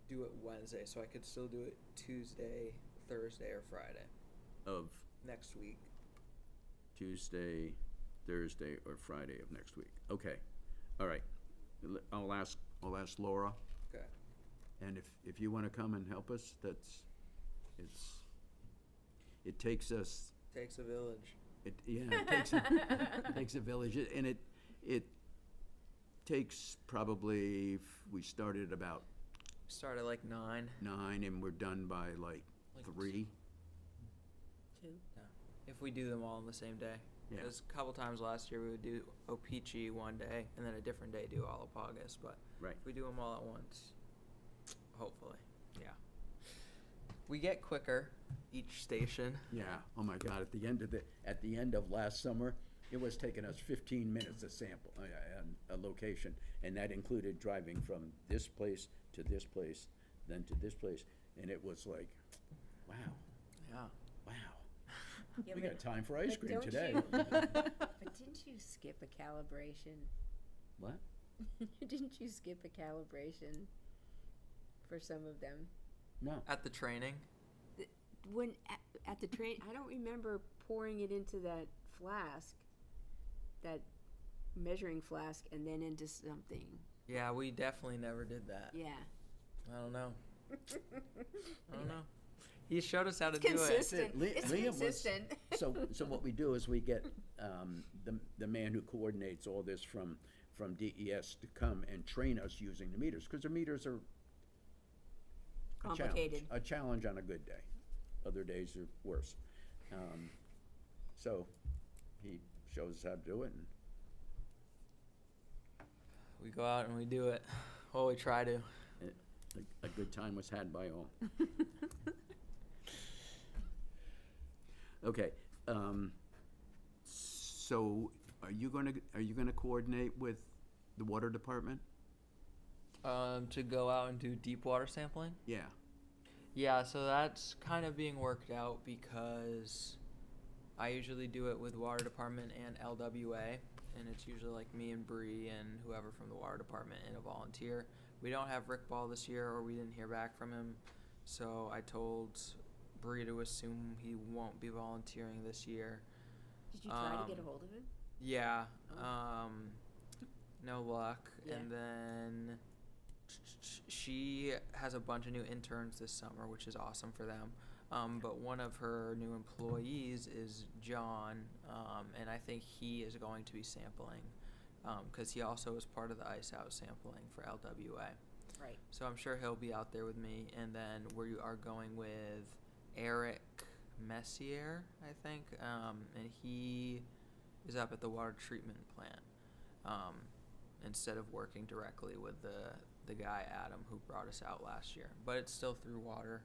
do it Wednesday, so I could still do it Tuesday, Thursday, or Friday of next week. Tuesday, Thursday, or Friday of next week. Okay, all right. I'll ask Laura, Okay. and if you wanna come and help us, it takes us, Takes a village. it takes a village, and it takes probably, we started about Start at like 9. 9 and we're done by like Like 3. If we do them all on the same day. Yeah. Because a couple times last year we would do Opeechee one day and then a different day do all of August. But Right. if we do them all at once, hopefully, yeah. We get quicker each station. Yeah, oh my God, at the end of last summer, it was taking us 15 minutes to sample a location, and that included driving from this place to this place, then to this place, and it was like, wow, Yeah. wow. Yeah, We but- got time for ice but cream don't today. you- But didn't you skip a calibration? What? Didn't you skip a calibration for some of them? No, At the training. When, at the train, I don't remember pouring it into that flask, that measuring flask, and then into something. Yeah, we definitely never did that. Yeah. I don't know. I don't know. He showed us how to It's do it. consistent. Li- It's Liam was- consistent. so what we do is we get the man who coordinates all this from DES to come and train us using the meters, because the meters are a challenge. Complicated. A challenge on a good day. Other days are worse. So he shows us how to do it, and We go out and we do it. Well, we try to. a good time was had by all. Okay, so are you gonna coordinate with the water department? To go out and do deep water sampling. Yeah, Yeah, so that's kind of being worked out because I usually do it with water department and LWA, and it's usually like me and Bree and whoever from the water department and a volunteer. We don't have Rick Ball this year, or we didn't hear back from him, so I told Bree to assume he won't be volunteering this year. Did you try to get a hold of him? Yeah, Oh. no luck. Yeah. And then she has a bunch of new interns this summer, which is awesome for them. But one of her new employees is John, and I think he is going to be sampling, because he also is part of the Ice Out sampling for LWA. Right. So I'm sure he'll be out there with me, and then we are going with Eric Messier, I think, and he is up at the water treatment plant, instead of working directly with the guy Adam who brought us out last year. But it's still through water.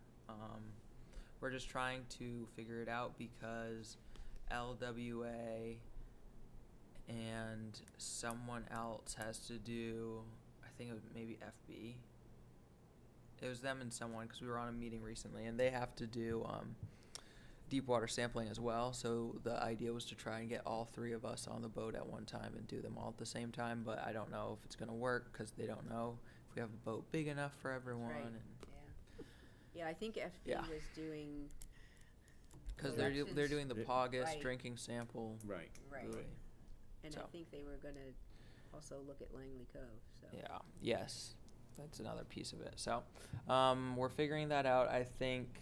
We're just trying to figure it out because LWA and someone else has to do, I think it was maybe FB. It was them and someone, because we were on a meeting recently, and they have to do deep water sampling as well. So the idea was to try and get all three of us on the boat at one time and do them all at the same time. But I don't know if it's going to work because they don't know if we have a boat big enough for everyone. Right. And Yeah, I think FB Yeah. was doing, because Collections. they're doing the Yeah. Paugus Right. drinking sample. right. right, buoy. and I So. think they were gonna also look at Langley Cove, so. Yeah. Yes. That's another piece of it. So, we're figuring that out. I think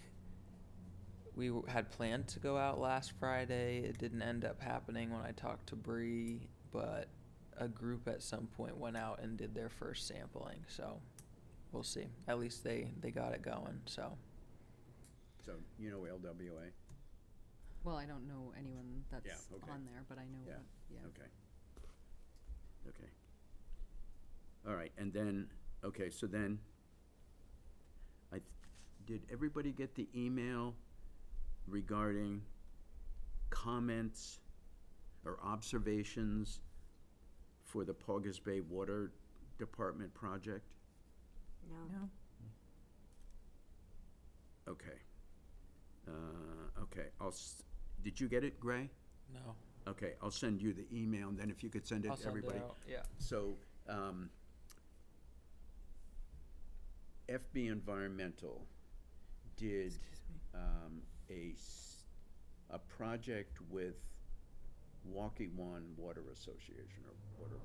had planned to go out last Friday. It didn't end up happening when I talked to Bree, but a group at some point went out and did their first sampling, so we'll see. At least they got it going, so. So, you know LWA? Well, I don't know anyone that's Yeah, okay. on there, but I know, Yeah, yeah. Okay. Okay. All right, and then, okay, so then, did everybody get the email regarding comments or observations for the Paugus Bay Water Department project? No? No? Okay. Okay, did you get it, Gray? No. Okay, I'll send you the email, and then if you could send it I'll to send it everybody. out, yeah. So, FB Environmental did a project with Waukee-One Water Association, or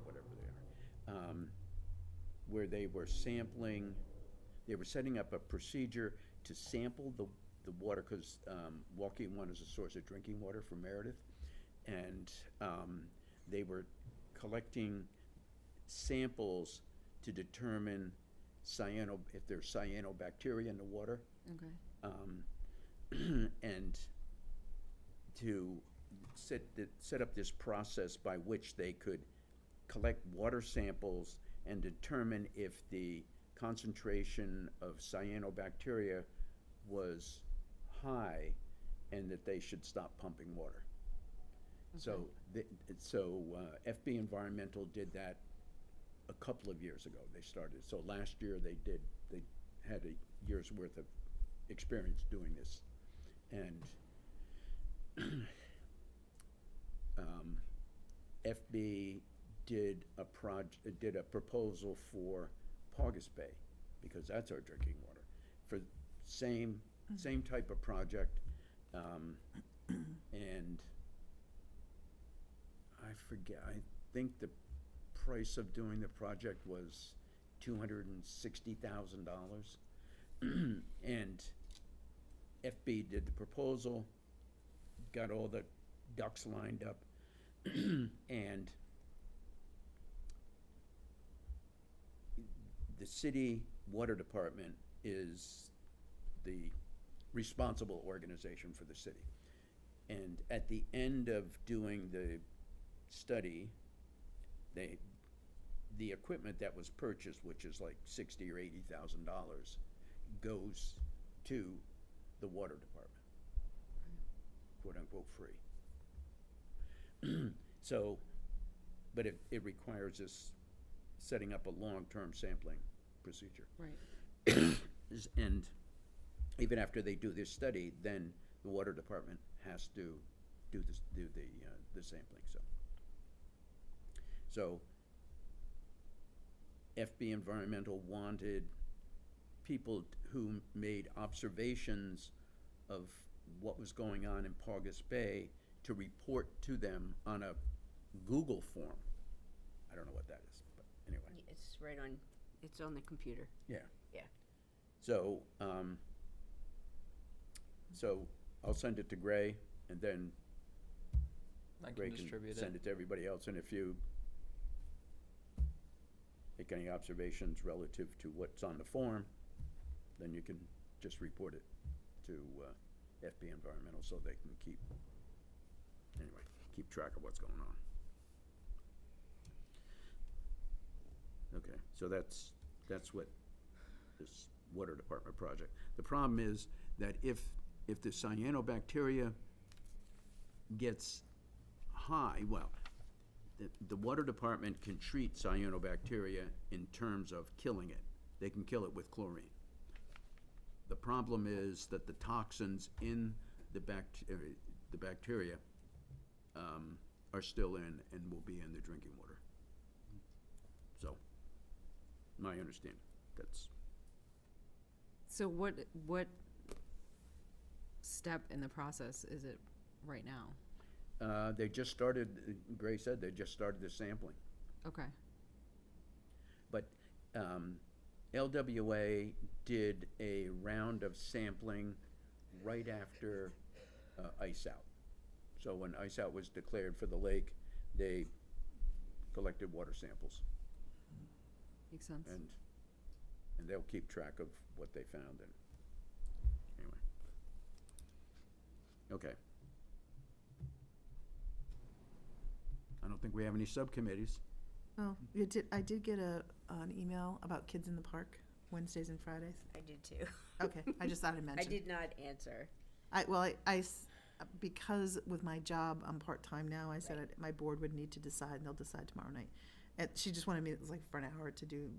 whatever they are, where they were sampling, they were setting up a procedure to sample the water, because Waukee-One is a source of drinking water for Meredith, and they were collecting samples to determine if there's cyanobacteria in the water, Okay. and to set up this process by which they could collect water samples and determine if the concentration of cyanobacteria was high and that they should stop pumping water. So, FB Environmental did that a couple of years ago. They started. So last year they had a year's worth of experience doing this, and FB did a proposal for Paugus Bay, because that's our drinking water, for same type of project, and I forget, I think the price of doing the project was $260,000. And FB did the proposal, got all the ducks lined up, and the city water department is the responsible organization for the city. And at the end of doing the study, the equipment that was purchased, which is like $60,000 or $80,000, goes to the water department, quote unquote free. So, but it requires this setting up a long-term sampling procedure. Right. And even after they do this study, then the water department has to do the sampling. So FB Environmental wanted people who made observations of what was going on in Paugus Bay to report to them on a Google form. I don't know what that is, but anyway. It's right on, it's on the computer. Yeah. Yeah. So, so I'll send it to Gray, and then I Gray can can distribute send it to everybody else, and if you make any observations relative to what's on the form, then you can just report it to FB Environmental, so they can keep track of what's going on. Okay, so that's what this water department project. The problem is that if the cyanobacteria gets high, well, the water department can treat cyanobacteria in terms of killing it. They can kill it with chlorine. The problem is that the toxins in the bacteria are still in and will be in the drinking water. So, my understanding, that's. So what step in the process is it right now? They just started, Gray said, they just started the sampling. Okay. But LWA did a round of sampling right after ice out. So when ice out was declared for the lake, they collected water samples, Makes sense. and they'll keep track of what they found, and anyway. Okay. I don't think we have any subcommittees. Oh, I did get an email about kids in the park, Wednesdays and Fridays. I did too. Okay, I just thought I'd mention. I did not answer. Because with my job, I'm part-time now, I said Right. my board would need to decide, and they'll decide tomorrow night. And she just wanted me, it was like for an hour to do.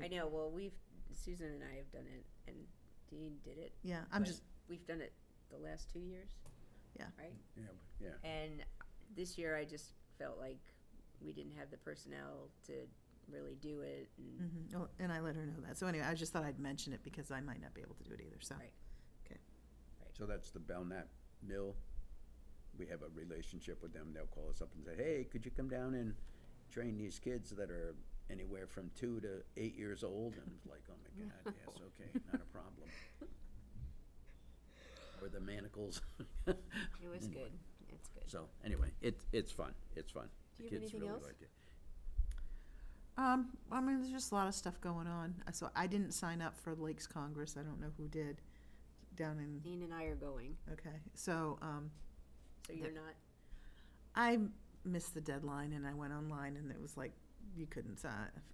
I know, well, Susan and I have done it, and Dean did it. Yeah, but we've done it the last 2 years. Yeah. Right? Yeah. And this year I just felt like we didn't have the personnel to really do it, and Oh, and I let her know that. So anyway, I just thought I'd mention it because I might not be able to do it either, so. Right. So that's the Belknap Mill. We have a relationship with them. They'll call us up and say, hey, could you come down and train these kids that are anywhere from 2 to 8 years old? And it's like, oh my God, yes, okay, not a problem. Or the manacles. it was good. It's good. So anyway, it's fun. It's fun. Do The you have kids anything really else? like it. I mean, there's just a lot of stuff going on. So I didn't sign up for Lakes Congress. I don't know who did down in, Dean and I are going, okay. So, so you're not, I missed the deadline and I went online and it was like, you couldn't,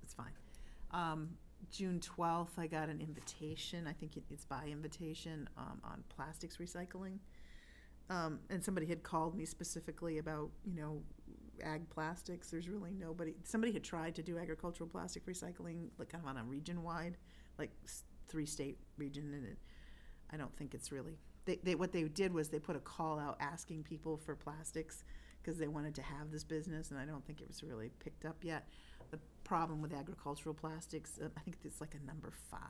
it's fine. June 12th, I got an invitation, I think it's by invitation, on plastics recycling. And somebody had called me specifically about, ag plastics. There's really nobody, somebody had tried to do agricultural plastic recycling, like kind of on a region-wide, like 3-state region, and I don't think it's really, what they did was they put a call out asking people for plastics because they wanted to have this business, and I don't think it was really picked up yet. The problem with agricultural plastics, I think it's like a number 5,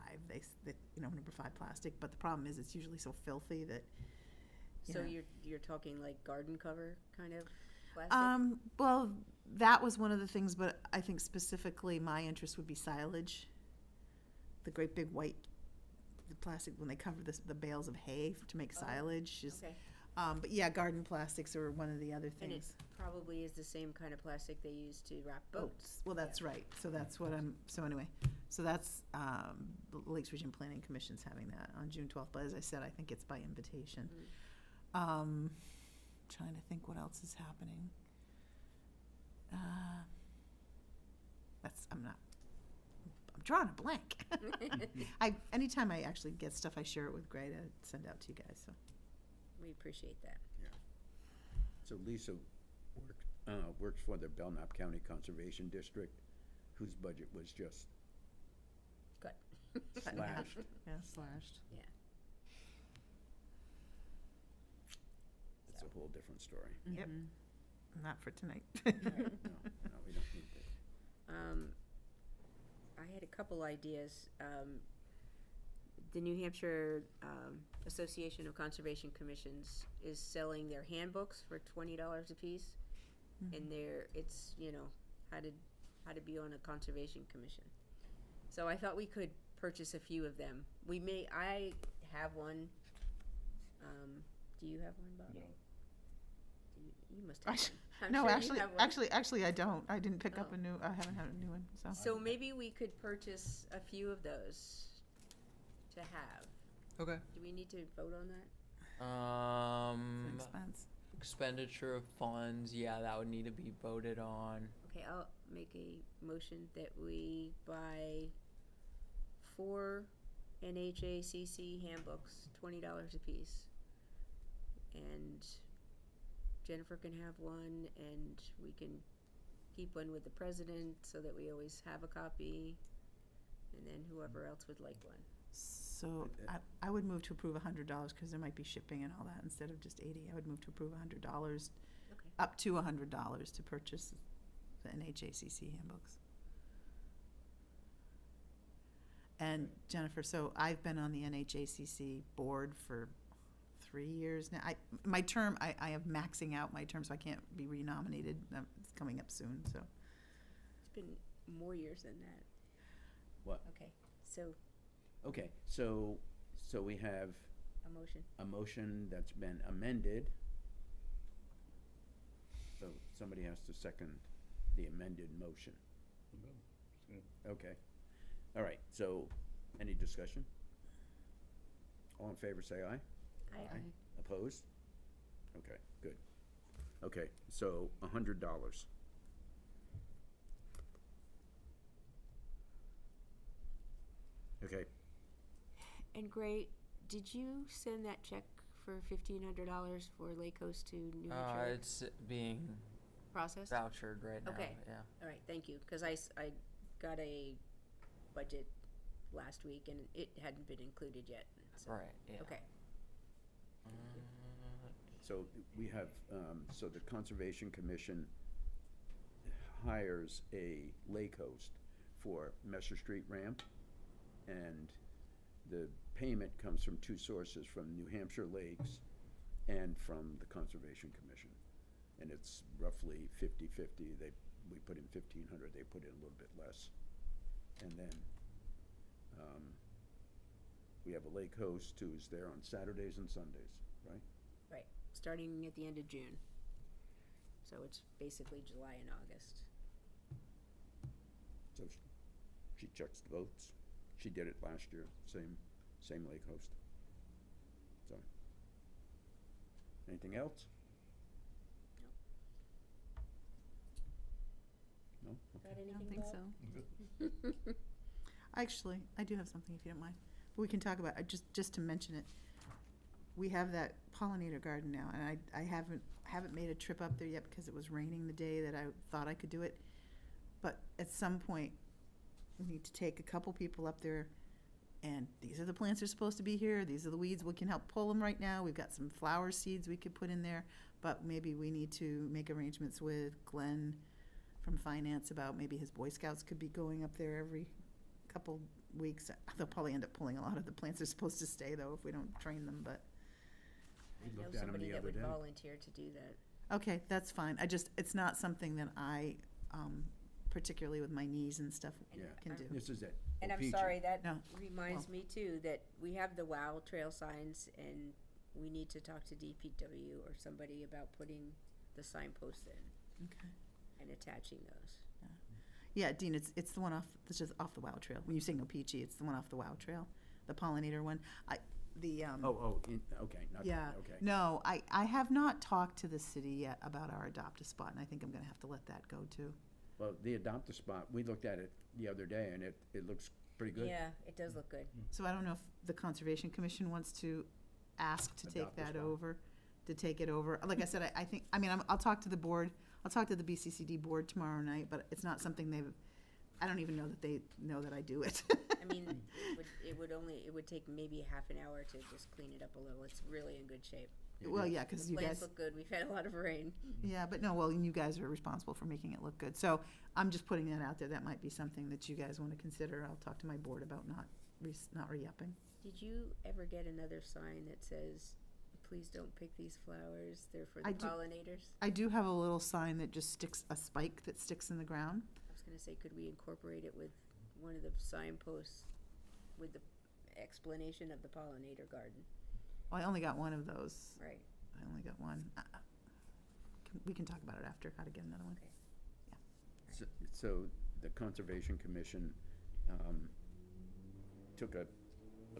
number 5 plastic, but the problem is it's usually so filthy that, so you're talking like garden cover kind of plastic? Well, that was one of the things, but I think specifically my interest would be silage. The great big white plastic when they cover the bales of hay to make silage is, Okay, but yeah, garden plastics are one of the other and it things. probably is the same kind of plastic they use to wrap boats. Well, that's right. So that's what so anyway, so that's, the Lakes Region Planning Commission's having that on June 12th, but as I said, I think it's by invitation. Trying to think what else is happening. I'm drawing a blank. Anytime I actually get stuff, I share it with Gray to send out to you guys, so. We appreciate that. So Lisa works for the Belknap County Conservation District, whose budget was just Good. slashed. Yeah. Slashed. Yeah. It's a whole different story. Yep. Mhm. Not for tonight. No, we don't need that. I had a couple ideas. The New Hampshire Association of Conservation Commissions is selling their handbooks for $20 a piece, and it's how to be on a conservation commission. So I thought we could purchase a few of them. I have one. Do you have one, Bob? No. You must have one. I'm No, sure you actually, have one. actually, I don't. I didn't pick up Oh. I haven't had a new one, so. So maybe we could purchase a few of those to have. Okay. Do we need to vote on that? For expense. Expenditure of funds, yeah, that would need to be voted on. Okay, I'll make a motion that we buy 4 NHACC handbooks, $20 a piece. And Jennifer can have one, and we can keep one with the president so that we always have a copy, and then whoever else would like one. So I would move to approve $100 because there might be shipping and all that instead of just 80. I would move to approve $100, Okay. up to $100 to purchase the NHACC handbooks. And Jennifer, so I've been on the NHACC board for 3 years now. My term, I have maxing out my term, so I can't be renominated. It's coming up soon, so. It's been more years than that. What? Okay, so Okay, so we have a a motion. a motion that's been amended. So somebody has to second the amended motion. Okay. All right, so any discussion? All in favor, say aye. Aye. Opposed? Okay, good. Okay, so $100. Okay, And Gray, did you send that check for $1,500 for Lake Coast to New Hampshire It's being processed? vouchered right now, Okay. yeah. All right, thank you, because I got a budget last week and it hadn't been included yet, so. Right, yeah. Okay, so we have, so the Conservation Commission hires a lake host for Messer Street ramp, and the payment comes from two sources, from New Hampshire Lakes and from the Conservation Commission. And it's roughly 50-50. We put in 1,500, they put in a little bit less. And then, we have a lake host who's there on Saturdays and Sundays, right? right, starting at the end of June. So it's basically July and August. So she checks the boats. She did it last year, same lake host. So, anything else? No? Got Okay. I anything, don't think Bob? so. Actually, I do have something, if you don't mind. We can talk about, just to mention it. We have that pollinator garden now, and I haven't made a trip up there yet because it was raining the day that I thought I could do it. But at some point, we need to take a couple people up there, and these are the plants that are supposed to be here, these are the weeds, we can help pull them right now, we've got some flower seeds we could put in there, but maybe we need to make arrangements with Glenn from finance about maybe his Boy Scouts could be going up there every couple weeks. They'll probably end up pulling a lot of the plants that are supposed to stay, though, if we don't train them, but, I We know looked at 'em somebody the that other would day. volunteer to do that. okay, that's fine. It's not something that I, particularly with my knees and stuff, And Yeah. can do. This is it. And I'm Opeechee. sorry, that No. reminds Well- me too, that we have the WOW trail signs and we need to talk to DPW or somebody about putting the signposts in Okay. and attaching those. Yeah, Dean, it's the one that's just off the WOW Trail. When you say Opeechee, it's the one off the WOW Trail, the pollinator one. Okay, not Yeah, that, okay. no, I have not talked to the city yet about our adopt-a-spot, and I think I'm gonna have to let that go too. Well, the Adopt-a-Spot, we looked at it the other day, and it looks pretty good. Yeah, it does look good. So I don't know if the Conservation Commission wants to ask to take that Adopt-a-spot. over, to take it over. Like I said, I think, I'll talk to the board, I'll talk to the BCCD board tomorrow night, but it's not something I don't even know that they know that I do it. I mean, it would take maybe half an hour to just clean it up a little. It's really in good shape. Well, yeah, because The you plants guys, look good. We've had a lot of rain. yeah, but no, well, and you guys are responsible for making it look good. So I'm just putting that out there. That might be something that you guys want to consider. I'll talk to my board about not re-upping. Did you ever get another sign that says, please don't pick these flowers, they're for the I do- pollinators? I do have a little sign that just sticks, a spike that sticks in the ground. I was gonna say, could we incorporate it with one of the signposts with the explanation of the pollinator garden? Well, I only got one of those. Right. I only got one. We can talk about it after, how to get another one. Okay. So the Conservation Commission took a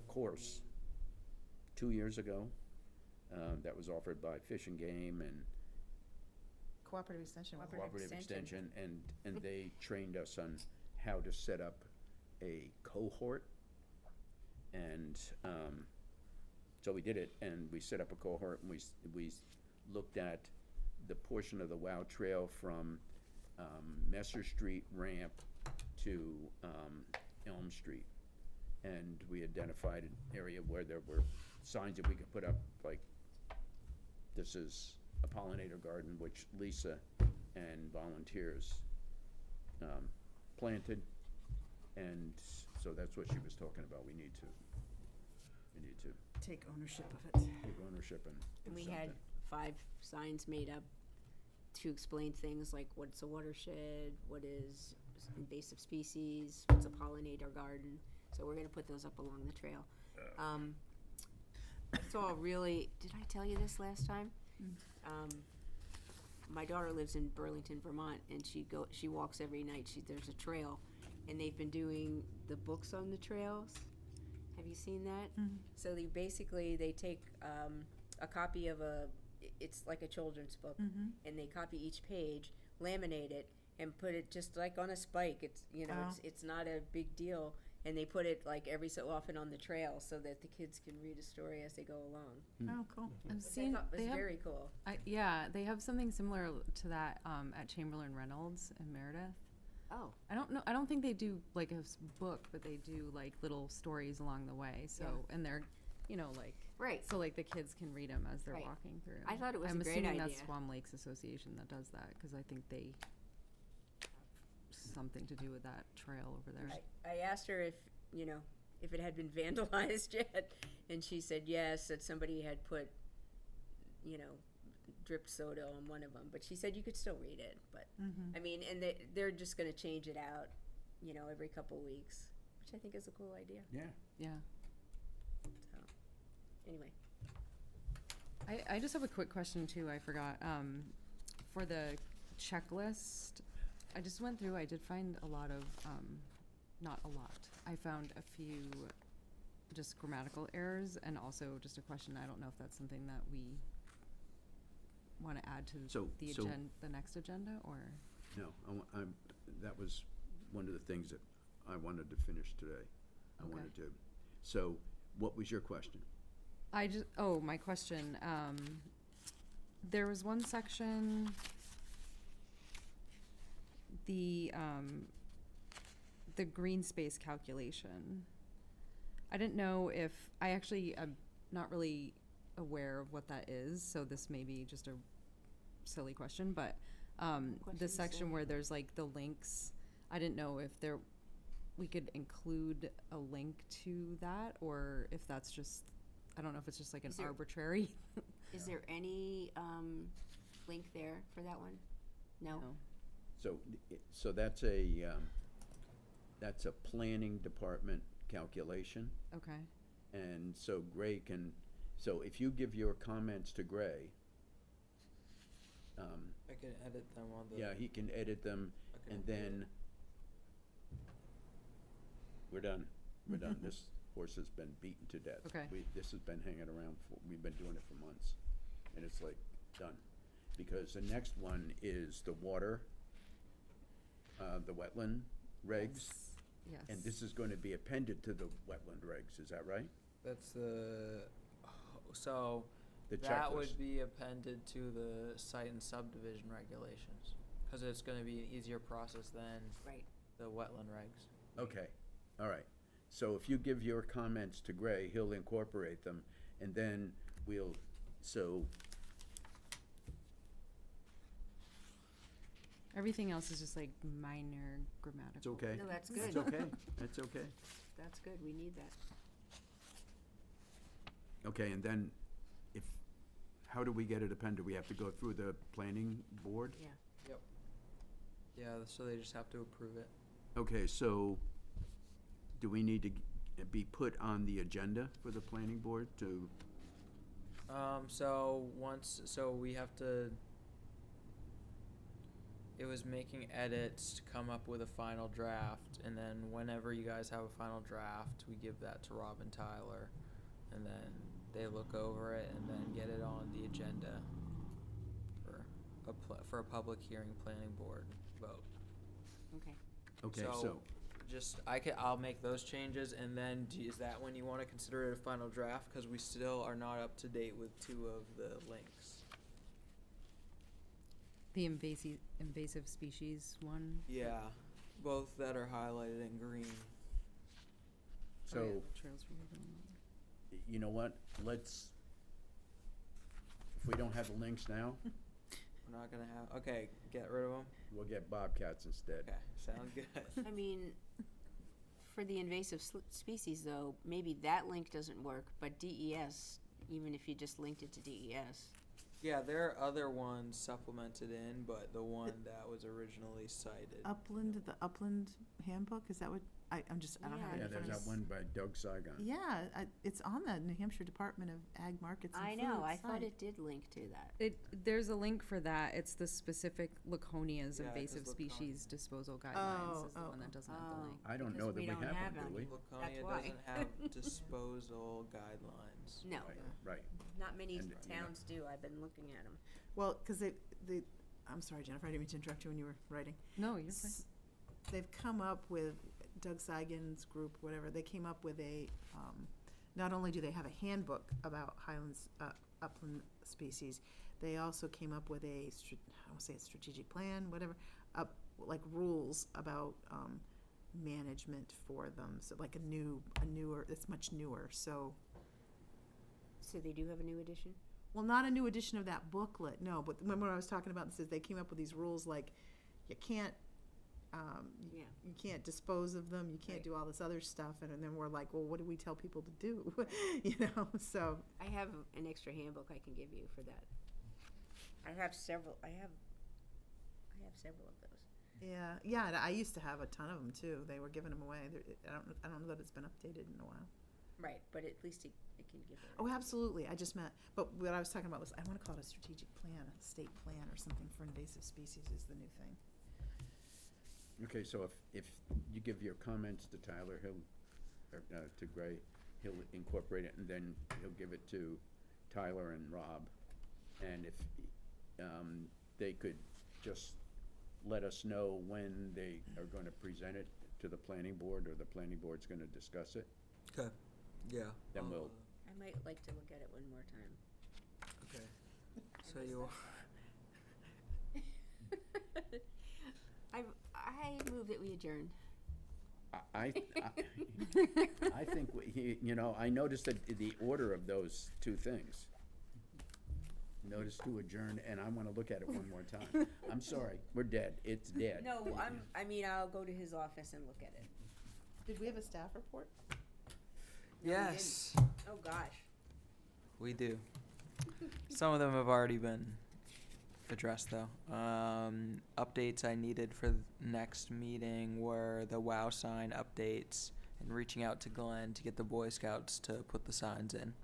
course 2 years ago that was offered by Fish and Game and Cooperative Extension. wasn't it? Cooperative Extension, and they trained us on how to set up a cohort. And so we did it, and we set up a cohort, and we looked at the portion of the WOW Trail from Messer Street ramp to Elm Street. And we identified an area where there were signs that we could put up, like, this is a pollinator garden, which Lisa and volunteers planted. And so that's what she was talking about. We need to Take ownership of it. take ownership and And do we had something. 5 signs made up to explain things like what's a watershed, what is invasive species, what's a pollinator garden. So we're gonna put those up along the trail. saw really, did I tell you this last time? My daughter lives in Burlington, Vermont, and she walks every night. There's a trail, and they've been doing the books on the trails. Have you seen that? So they take a copy of it's like a children's book, and they copy each page, laminate it, and put it just like on a spike. It's it's not a big deal, and they put it like every so often on the trail so that the kids can read a story as they go along. Oh, cool. I've Which I seen, thought was they have, very cool. yeah, they have something similar to that, at Chamberlain Reynolds in Meredith. Oh, I don't think they do like a book, but they do like little stories along the way, so, Yeah. and they're, like, right. so like the kids can read them as they're Right. walking through. I thought it was I'm a great assuming idea. that's Swan Lakes Association that does that, because I think they have something to do with that trail over there. I asked her if it had been vandalized yet, and she said yes, that somebody had put drip soda on one of them, but she said you could still read it. But I mean, and they're just going to change it out, every couple weeks, which I think is a cool idea. Yeah. Yeah. So, anyway, I just have a quick question too, I forgot. For the checklist, I just went through, I did find a lot of, not a lot. I found a few just grammatical errors and also just a question. I don't know if that's something that we want to add to the next agenda, or? No, that was one of the things that I wanted to finish today. I Okay. wanted to. So, what was your question? My question, there was one section, the green space calculation. I didn't know if, I'm not really aware of what that is, so this may be just a silly question, but, the Question's section silly. where there's like the links, I didn't know if we could include a link to that, or if that's just, I don't know if it's just like an Is there- arbitrary. is there any link there for that one? No. So that's a planning department calculation. Okay, And so Gray so if you give your comments to Gray, I can edit them on the. yeah, he can edit them, I can and do it. then we're done. We're done. This horse has been beaten to death. Okay. This has been hanging around we've been doing it for months, and it's like, done. Because the next one is the water, the wetland regs, yes. and this is going to be appended to the wetland regs, is that right? That's so The that checklist. would be appended to the site and subdivision regulations, because it's going to be an easier process than Right. the wetland regs. Okay, all right. So if you give your comments to Gray, he'll incorporate them, and then Everything else is just like minor grammatical. it's okay. No, that's It's good. okay, that's okay. That's good. We need that. Okay, and then how do we get it appended? We have to go through the planning board? Yeah. Yeah, so they just have to approve it. Okay, so do we need to be put on the agenda for the planning board to, So we have to. It was making edits to come up with a final draft, and then whenever you guys have a final draft, we give that to Rob and Tyler, and then they look over it and then get it on the agenda for a public hearing, planning board vote. Okay. okay, so, I'll make those changes, and then is that when you want to consider it a final draft? Because we still are not up to date with 2 of the links. The invasive species one. Yeah, both that are highlighted in green. Oh, yeah, so, Trails for People. you know what, if we don't have the links now, We're not gonna have. Okay, get rid of them. we'll get Bobcats instead. Okay, sounds good. I mean, for the invasive species, though, maybe that link doesn't work, but DES, even if you just linked it to DES. Yeah, there are other ones supplemented in, but the one that was originally cited. The Upland handbook, is that what I'm just, I don't have it Yeah, in there's front of that me. one by Doug Saigon. Yeah, it's on the New Hampshire Department of Ag Markets and I Food know, I thought site. it did link to that. There's a link for that. It's the specific Laconia's Yeah, 'cause invasive Laconia- species disposal guidelines is the oh, one that oh. doesn't have the link. I don't Because know that we we don't have have one, do any. we? Laconia why. doesn't have disposal guidelines. No, Right, right. not many And, you know- towns do, I've been looking at them. Well, because I'm sorry, Jennifer, I didn't mean to interrupt you when you were writing. No, you're fine. They've come up with, Doug Seigan's group, whatever, they came up with not only do they have a handbook about Highlands, upland species, they also came up with I won't say a strategic plan, whatever, like rules about, management for them, so like a newer, it's much newer, so. So they do have a new edition? Well, not a new edition of that booklet, no, but remember what I was talking about, it says they came up with these rules like, you can't, Yeah. you can't dispose of them, you can't Right. do all this other stuff, and then we're like, well, what do we tell people to do? You know, so, I have an extra handbook I can give you for that. I have several of those. yeah, and I used to have a ton of them too, they were giving them away, I don't know that it's been updated in a while. Right, but at least it can give it. Oh, absolutely, I just meant, but what I was talking about was, I wanna call it a strategic plan, a state plan or something for invasive species is the new thing. Okay, so if you give your comments to Tyler, to Gray, he'll incorporate it, and then he'll give it to Tyler and Rob. And if, they could just let us know when they are gonna present it to the planning board, or the planning board's gonna discuss it. Okay. Yeah. Then we'll- I might like to look at it one more time. Okay. So you. I move that we adjourn. I think, I noticed that the order of those two things. Notice to adjourn, and I wanna look at it one more time. I'm sorry, we're dead, it's dead. No, I'll go to his office and look at it. Did we have a staff report? No, we Yes, Oh, gosh. we do. Some of them have already been addressed, though. Updates I needed for the next meeting were the WOW sign updates and reaching out to Glenn to get the Boy Scouts to put the signs in.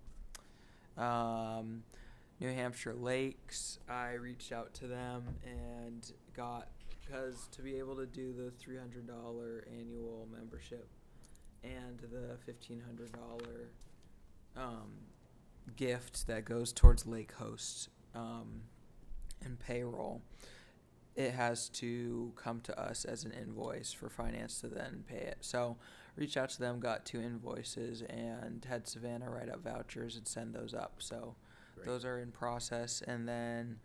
New Hampshire Lakes, I reached out to them and because to be able to do the $300 annual membership and the $1,500 gift that goes towards lake hosts and payroll, it has to come to us as an invoice for finance to then pay it. So reached out to them, got 2 invoices, and had Savannah write up vouchers and send those up. So Great. those are in process. And then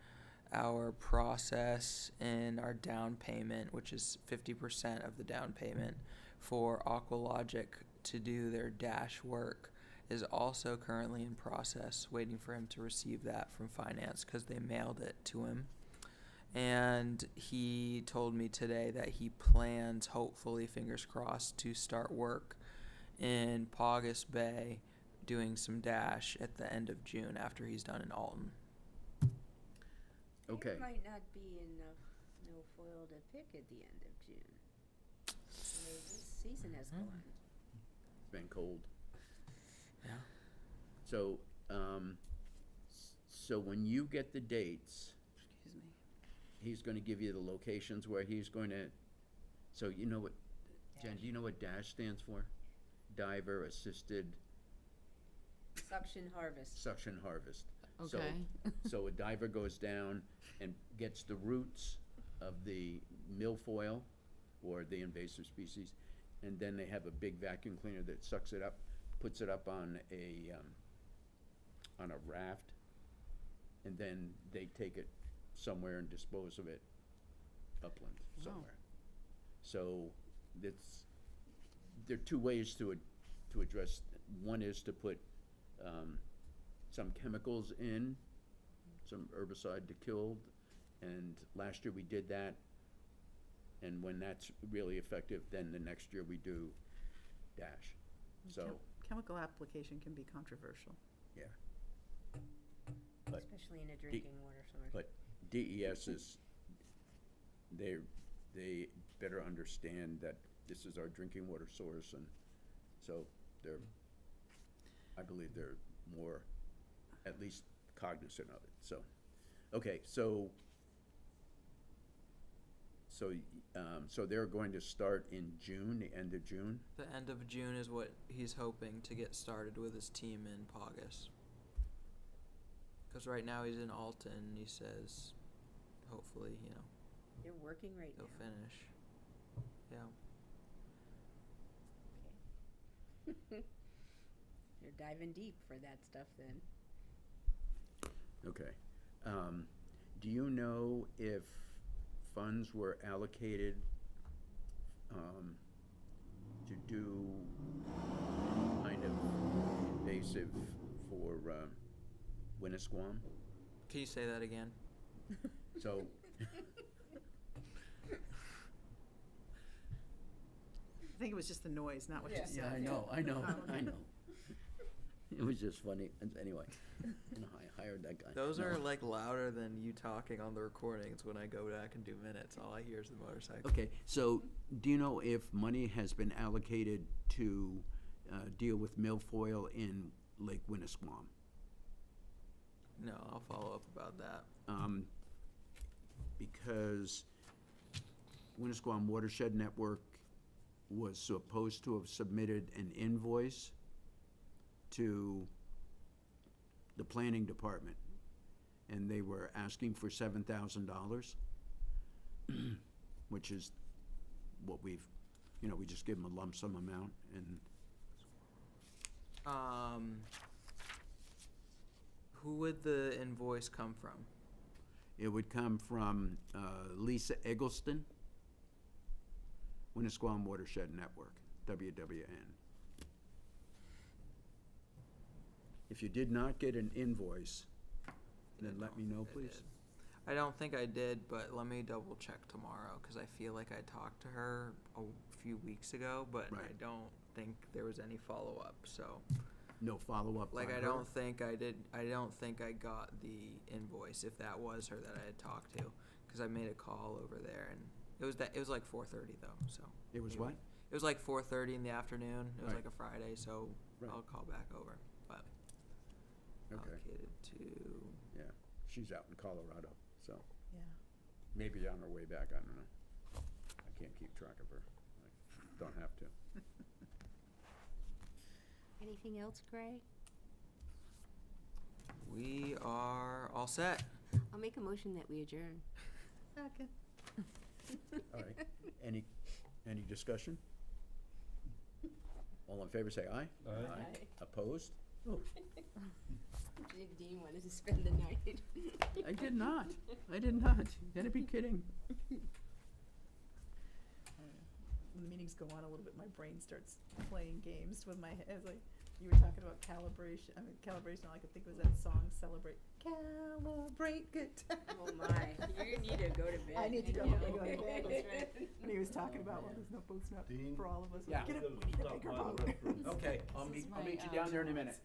our process in our down payment, which is 50% of the down payment for Aqualogic to do their dash work, is also currently in process, waiting for him to receive that from finance because they mailed it to him. And he told me today that he plans, hopefully, fingers crossed, to start work in Paugus Bay doing some dash at the end of June after he's done in Alton. Okay, There might not be enough milfoil to pick at the end of June. This season has gone. it's been cold. Yeah. So, so when you get the dates, Excuse me. he's gonna give you the locations where he's going to, so you know what, Jen, do you know what DASH stands for? Diver Assisted Suction harvest. Suction Harvest. So- Okay. So a diver goes down and gets the roots of the milfoil or the invasive species, and then they have a big vacuum cleaner that sucks it up, puts it up on a raft, and then they take it somewhere and dispose of it upland somewhere. So there are 2 ways to address. One is to put some chemicals in, some herbicide to kill, and last year we did that. And when that's really effective, then the next year we do dash. So, Chemical application can be controversial. yeah. But Especially in a drinking water source. But DES is, they better understand that this is our drinking water source, and so I believe they're more, at least cognizant of it, so. Okay, so they're going to start in June, the end of June? The end of June is what he's hoping to get started with his team in Paugus. Because right now he's in Alton, and he says, hopefully, They're working right now. they'll finish. Yeah. Okay. You're diving deep for that stuff then. Okay. Do you know if funds were allocated to do kind of invasive for Winnisquam? Can you say that again? So, I think it was just the noise, not what you said. yeah, I know. Oh, okay. It was just funny. Anyway, I hired that guy. Those No. are like louder than you talking on the recordings when I go back and do minutes. All I hear is the motorcycle. Okay, so do you know if money has been allocated to deal with milfoil in Lake Winnisquam? No, I'll follow up about that. Because Winnisquam Watershed Network was supposed to have submitted an invoice to the planning department, and they were asking for $7,000, which is what we just give them a lump sum amount, and Who would the invoice come from? it would come from Lisa Eggleston, Winnisquam Watershed Network, WWN. If you did not get an invoice, then let me know, I please. did. I don't think I did, but let me double check tomorrow, because I feel like I talked to her a few weeks ago, but I Right. don't think there was any follow-up, so. No follow-up Like, on I her? don't think I did, I don't think I got the invoice, if that was her that I had talked to, because I made a call over there, and it was like 4:30 though, so. It was anyway. what? It was like 4:30 in the afternoon, it was Right. like a Friday, so Right. I'll call back over, but Okay, allocated to, yeah. She's out in Colorado, so Yeah. maybe on her way back, I don't know. I can't keep track of her. I don't have to. Anything else, Gray? we are all set. I'll make a motion that we adjourn. Okay. All right. Any discussion? All in favor, say aye. Aye. Opposed? Oh, Dean wanted to spend the night. I did not. I did not. You gotta be kidding. When the meetings go on a little bit, my brain starts playing games with my head. It's like, you were talking about calibration, all I could think was that song, Celebrate. Calibrate good time. Oh my, you need to go to bed. I need to go you to know. bed, that's right. right. And he was talking about, well, there's no boots not Dean? for all of us. Yeah. Get up, we need a bigger boat. Okay, I'll This is meet my, you down there in a minute.